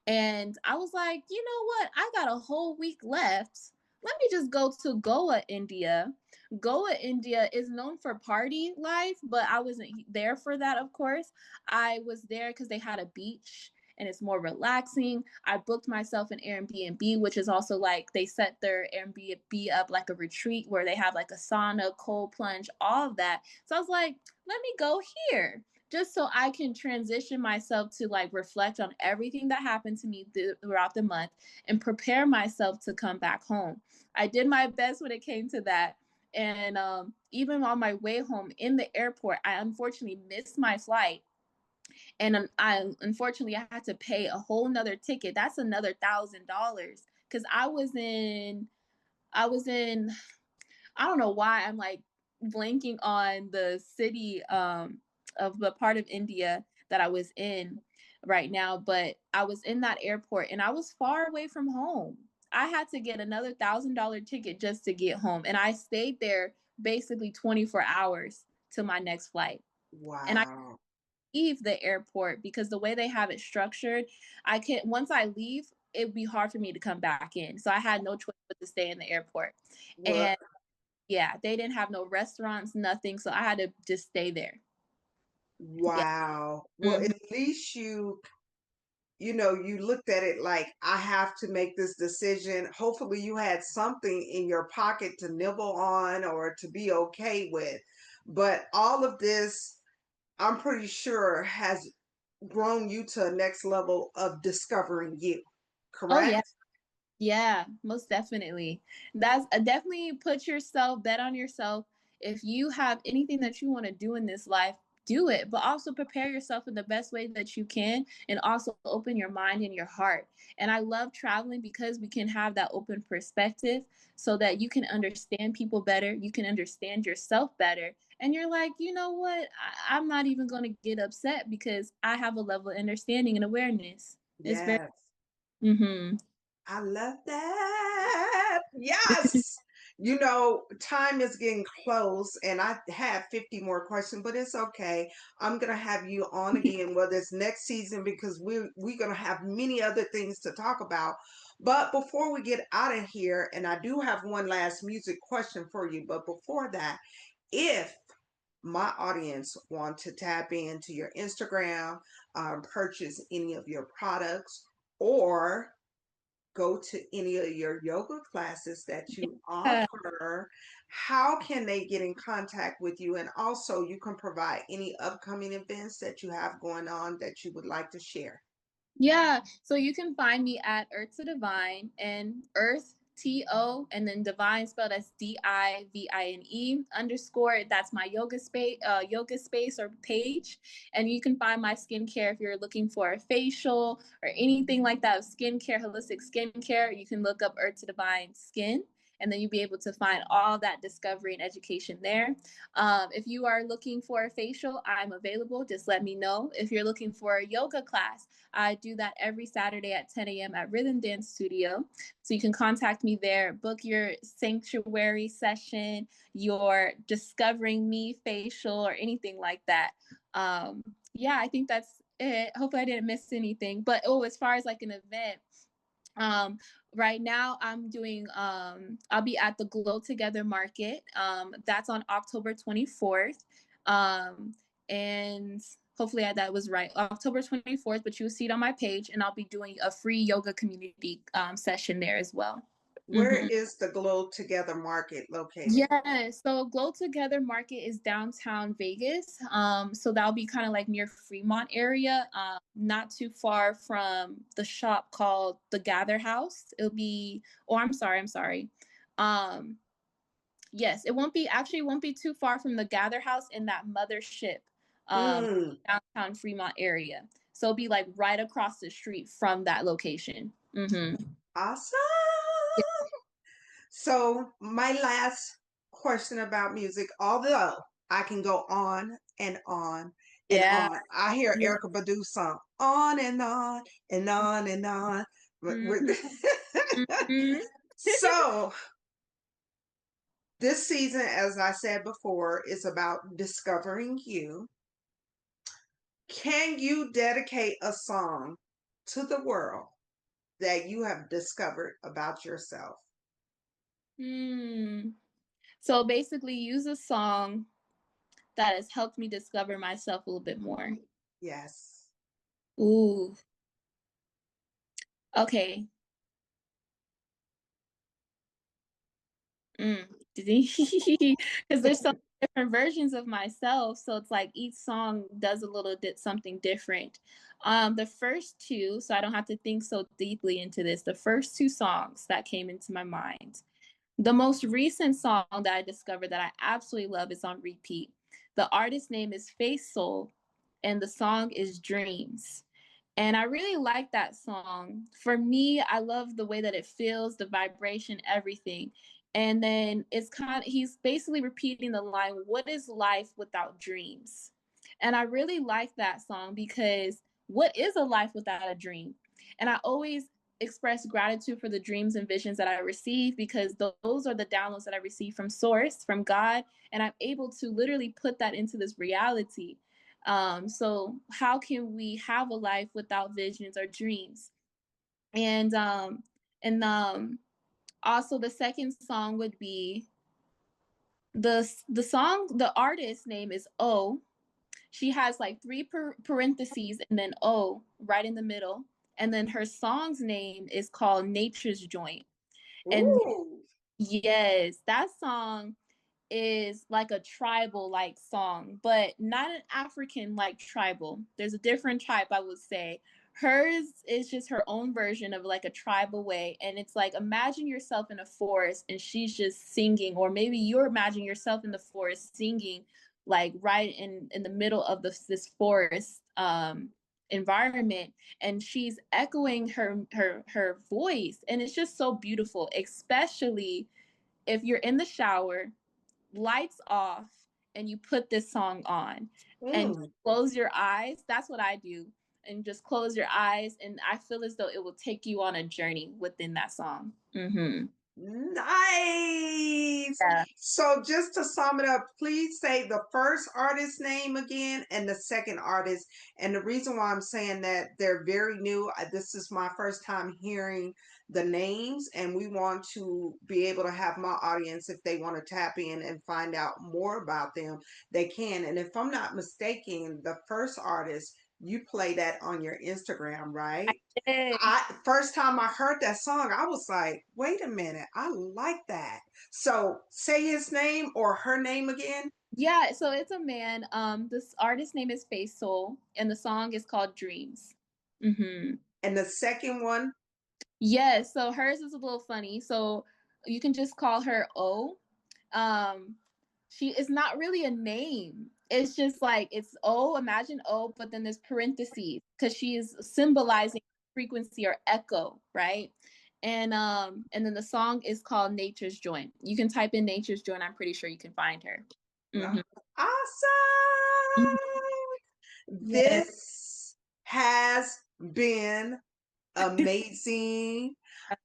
[SPEAKER 1] And I was like, you know what? I got a whole week left, let me just go to Goa, India. Goa, India is known for party life, but I wasn't there for that, of course. I was there because they had a beach and it's more relaxing. I booked myself an Airbnb, which is also like they set their Airbnb up like a retreat where they have like a sauna, cold plunge, all of that. So I was like, let me go here just so I can transition myself to like reflect on everything that happened to me throughout the month and prepare myself to come back home. I did my best when it came to that. And even on my way home in the airport, I unfortunately missed my flight. And I had to pay a whole nother ticket. That's another $1,000 because I was in I don't know why I'm like blanking on the city of the part of India that I was in right now, but I was in that airport and I was far away from home. I had to get another $1,000 ticket just to get home, and I stayed there basically 24 hours to my next flight. And I
[SPEAKER 2] Wow.
[SPEAKER 1] leave the airport because the way they have it structured, I can't once I leave, it'd be hard for me to come back in. So I had no choice but to stay in the airport.
[SPEAKER 2] Well,
[SPEAKER 1] And yeah, they didn't have no restaurants, nothing. So I had to just stay there. Yeah.
[SPEAKER 2] wow. Well,
[SPEAKER 1] Hmm.
[SPEAKER 2] at least you looked at it like, I have to make this decision. Hopefully you had something in your pocket to nibble on or to be okay with. But all of this, I'm pretty sure, has grown you to a next level of discovering you,
[SPEAKER 1] Oh yeah.
[SPEAKER 2] correct?
[SPEAKER 1] Yeah, most definitely. That's definitely put yourself, bet on yourself. If you have anything that you want to do in this life, do it, but also prepare yourself in the best way that you can and also open your mind and your heart. And I love traveling because we can have that open perspective so that you can understand people better, you can understand yourself better. And you're like, you know what? I'm not even going to get upset because I have a level of understanding and awareness. It's very,
[SPEAKER 2] Yes.
[SPEAKER 1] mm-hmm.
[SPEAKER 2] I love that. Yes. You know, time is getting close, and I have 50 more questions, but it's okay. I'm gonna have you on again, whether it's next season, because we're gonna have many other things to talk about. But before we get out of here, and I do have one last music question for you, but before that, if my audience want to tap into your Instagram, purchase any of your products, or go to any of your yoga classes that you
[SPEAKER 1] Yeah.
[SPEAKER 2] offer, how can they get in contact with you? And also, you can provide any upcoming events that you have going on that you would like to share.
[SPEAKER 1] Yeah, so you can find me at Earth to Divine, and Earth TO and then Divine spelled as DIVINE underscore. That's my yoga space or page. And you can find my skincare if you're looking for a facial or anything like that of skincare, holistic skincare. You can look up Earth to Divine Skin. And then you'll be able to find all that discovery and education there. If you are looking for a facial, I'm available. Just let me know. If you're looking for a yoga class, I do that every Saturday at 10 a.m. at Rhythm Dance Studio. So you can contact me there, book your sanctuary session, your discovering me facial, or anything like that. Yeah, I think that's it. Hopefully I didn't miss anything. But as far as like an event, um right now I'm doing I'll be at the Glow Together Market. That's on October 24th. And hopefully that was right, October 24th, but you'll see it on my page, and I'll be doing a free yoga community session there as well.
[SPEAKER 2] Where is the Glow Together Market located?
[SPEAKER 1] Yeah, so Glow Together Market is downtown Vegas. So that'll be kind of like near Fremont area, not too far from the shop called the Gather House. It'll be, oh, I'm sorry. Um, yes, it won't be too far from the Gather House in that mothership,
[SPEAKER 2] Mm,
[SPEAKER 1] downtown Fremont area. So it'll be like right across the street from that location.
[SPEAKER 2] awesome. So, my last question about music, although I can go on and on and
[SPEAKER 1] Yeah.
[SPEAKER 2] on. I hear
[SPEAKER 1] Yeah.
[SPEAKER 2] Erica Badu song on and on and on and on.
[SPEAKER 1] Mhm. Mhm.
[SPEAKER 2] So, this season, as I said before, is about discovering you. Can you dedicate a song to the world that you have discovered about yourself?
[SPEAKER 1] Hmm. So basically, use a song that has helped me discover myself a little bit more.
[SPEAKER 2] Yes.
[SPEAKER 1] Ooh. Okay. Mm. Because there's so many different versions of myself, so it's like each song does a little bit something different. The first two, so I don't have to think so deeply into this. The first two songs that came into my mind. The most recent song that I discovered that I absolutely love is on repeat. The artist name is Face Soul, and the song is Dreams. And I really like that song. For me, I love the way that it feels, the vibration, everything. And then he's basically repeating the line, "What is life without dreams?" And I really like that song because what is a life without a dream? And I always express gratitude for the dreams and visions that I receive, because those are the downloads that I receive from Source, from God, and I'm able to literally put that into this reality. So how can we have a life without visions or dreams? And also the second song would be the artist name is O. She has like three parentheses and then O right in the middle. And then her song's name is called Nature's Joint. And
[SPEAKER 2] Ooh.
[SPEAKER 1] yes, that song is like a tribal like song, but not an African like tribal. There's a different type, I would say. Hers is just her own version of like a tribal way. And it's like, imagine yourself in a forest and she's just singing, or maybe you're imagining yourself in the forest singing, like right in the middle of this forest environment, and she's echoing her voice, and it's just so beautiful, especially if you're in the shower, lights off, and you put this song on and
[SPEAKER 2] Mm.
[SPEAKER 1] close your eyes. That's what I do. And just close your eyes, and I feel as though it will take you on a journey within that song.
[SPEAKER 2] Nice.
[SPEAKER 1] Yeah.
[SPEAKER 2] So just to sum it up, please say the first artist name again and the second artist. And the reason why I'm saying that, they're very new. This is my first time hearing the names, and we want to be able to have my audience, if they want to tap in and find out more about them, they can. And if I'm not mistaken, the first artist, you play that on your Instagram, right?
[SPEAKER 1] Yeah.
[SPEAKER 2] First time I heard that song, I was like, wait a minute, I like that. So say his name or her name again.
[SPEAKER 1] Yeah, so it's a man. This artist name is Face Soul, and the song is called Dreams. Mm-hmm.
[SPEAKER 2] And the second one,
[SPEAKER 1] Yes, so hers is a little funny. So you can just call her O. Um, she is not really a name. It's just like it's O, imagine O, but then there's parentheses because she is symbolizing frequency or echo, right? And then the song is called Nature's Joint. You can type in Nature's Joint, I'm pretty sure you can find her. Mm-hmm.
[SPEAKER 2] awesome.
[SPEAKER 1] Yes.
[SPEAKER 2] This has been amazing.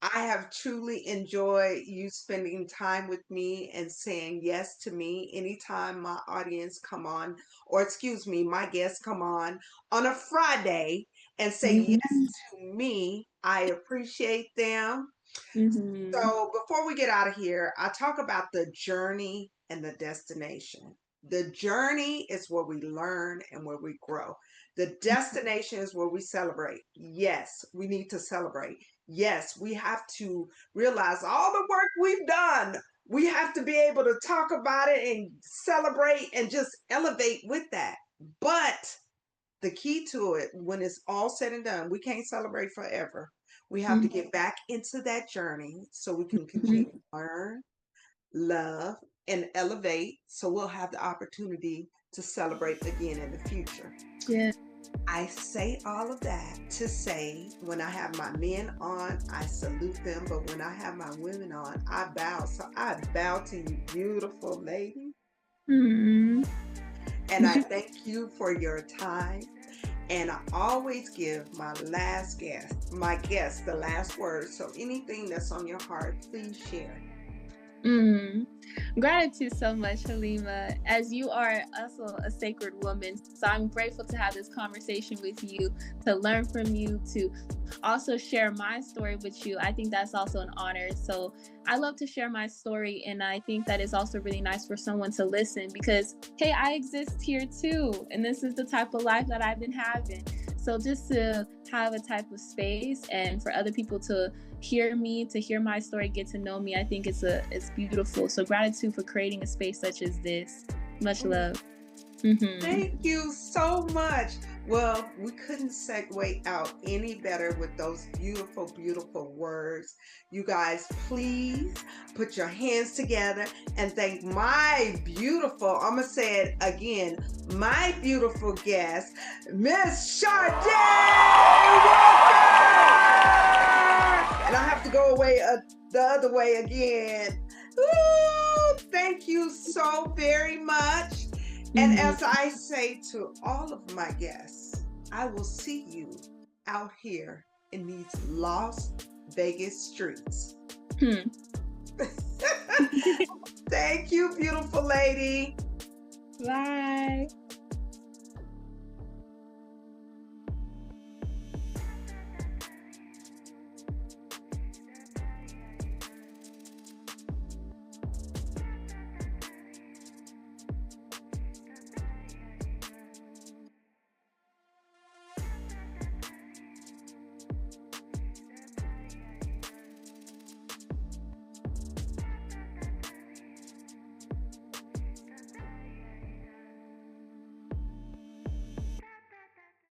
[SPEAKER 2] I have truly enjoyed you spending time with me and saying yes to me. Anytime my audience come on, or excuse me, my guests come on a Friday and say yes to me, I appreciate them.
[SPEAKER 1] Mm-hmm.
[SPEAKER 2] So before we get out of here, I talk about the journey and the destination. The journey is where we learn and where we grow. The destination is where we celebrate. Yes, we need to celebrate. Yes, we have to realize all the work we've done. We have to be able to talk about it and celebrate and just elevate with that. But the key to it, when it's all said and done, we can't celebrate forever. We have to get back into that journey so we can continue to learn, love, and elevate, so we'll have the opportunity to celebrate again in the future.
[SPEAKER 1] Yeah.
[SPEAKER 2] I say all of that to say, when I have my men on, I salute them, but when I have my women on, I bow. So I bow to you, beautiful lady.
[SPEAKER 1] Mm-hmm.
[SPEAKER 2] And I thank you for your time. And I always give my guest, the last word. So anything that's on your heart, please share.
[SPEAKER 1] Gratitude so much, Hallema, as you are also a sacred woman. So I'm grateful to have this conversation with you, to learn from you, to also share my story with you. I think that's also an honor. So I love to share my story, and I think that is also really nice for someone to listen because, hey, I exist here too, and this is the type of life that I've been having. So just to have a type of space and for other people to hear me, to hear my story, get to know me, I think it's beautiful. So gratitude for creating a space such as this. Much love.
[SPEAKER 2] Thank you so much. Well, we couldn't segue out any better with those beautiful, beautiful words. You guys, please put your hands together and thank my beautiful, I'm going to say it again, my beautiful guest, Miss Shardá Walker! And I have to go away the other way again. Ooh, thank you so very much. And as I say to all of my guests, I will see you out here in these Las Vegas streets. Thank you, beautiful lady.
[SPEAKER 1] Bye.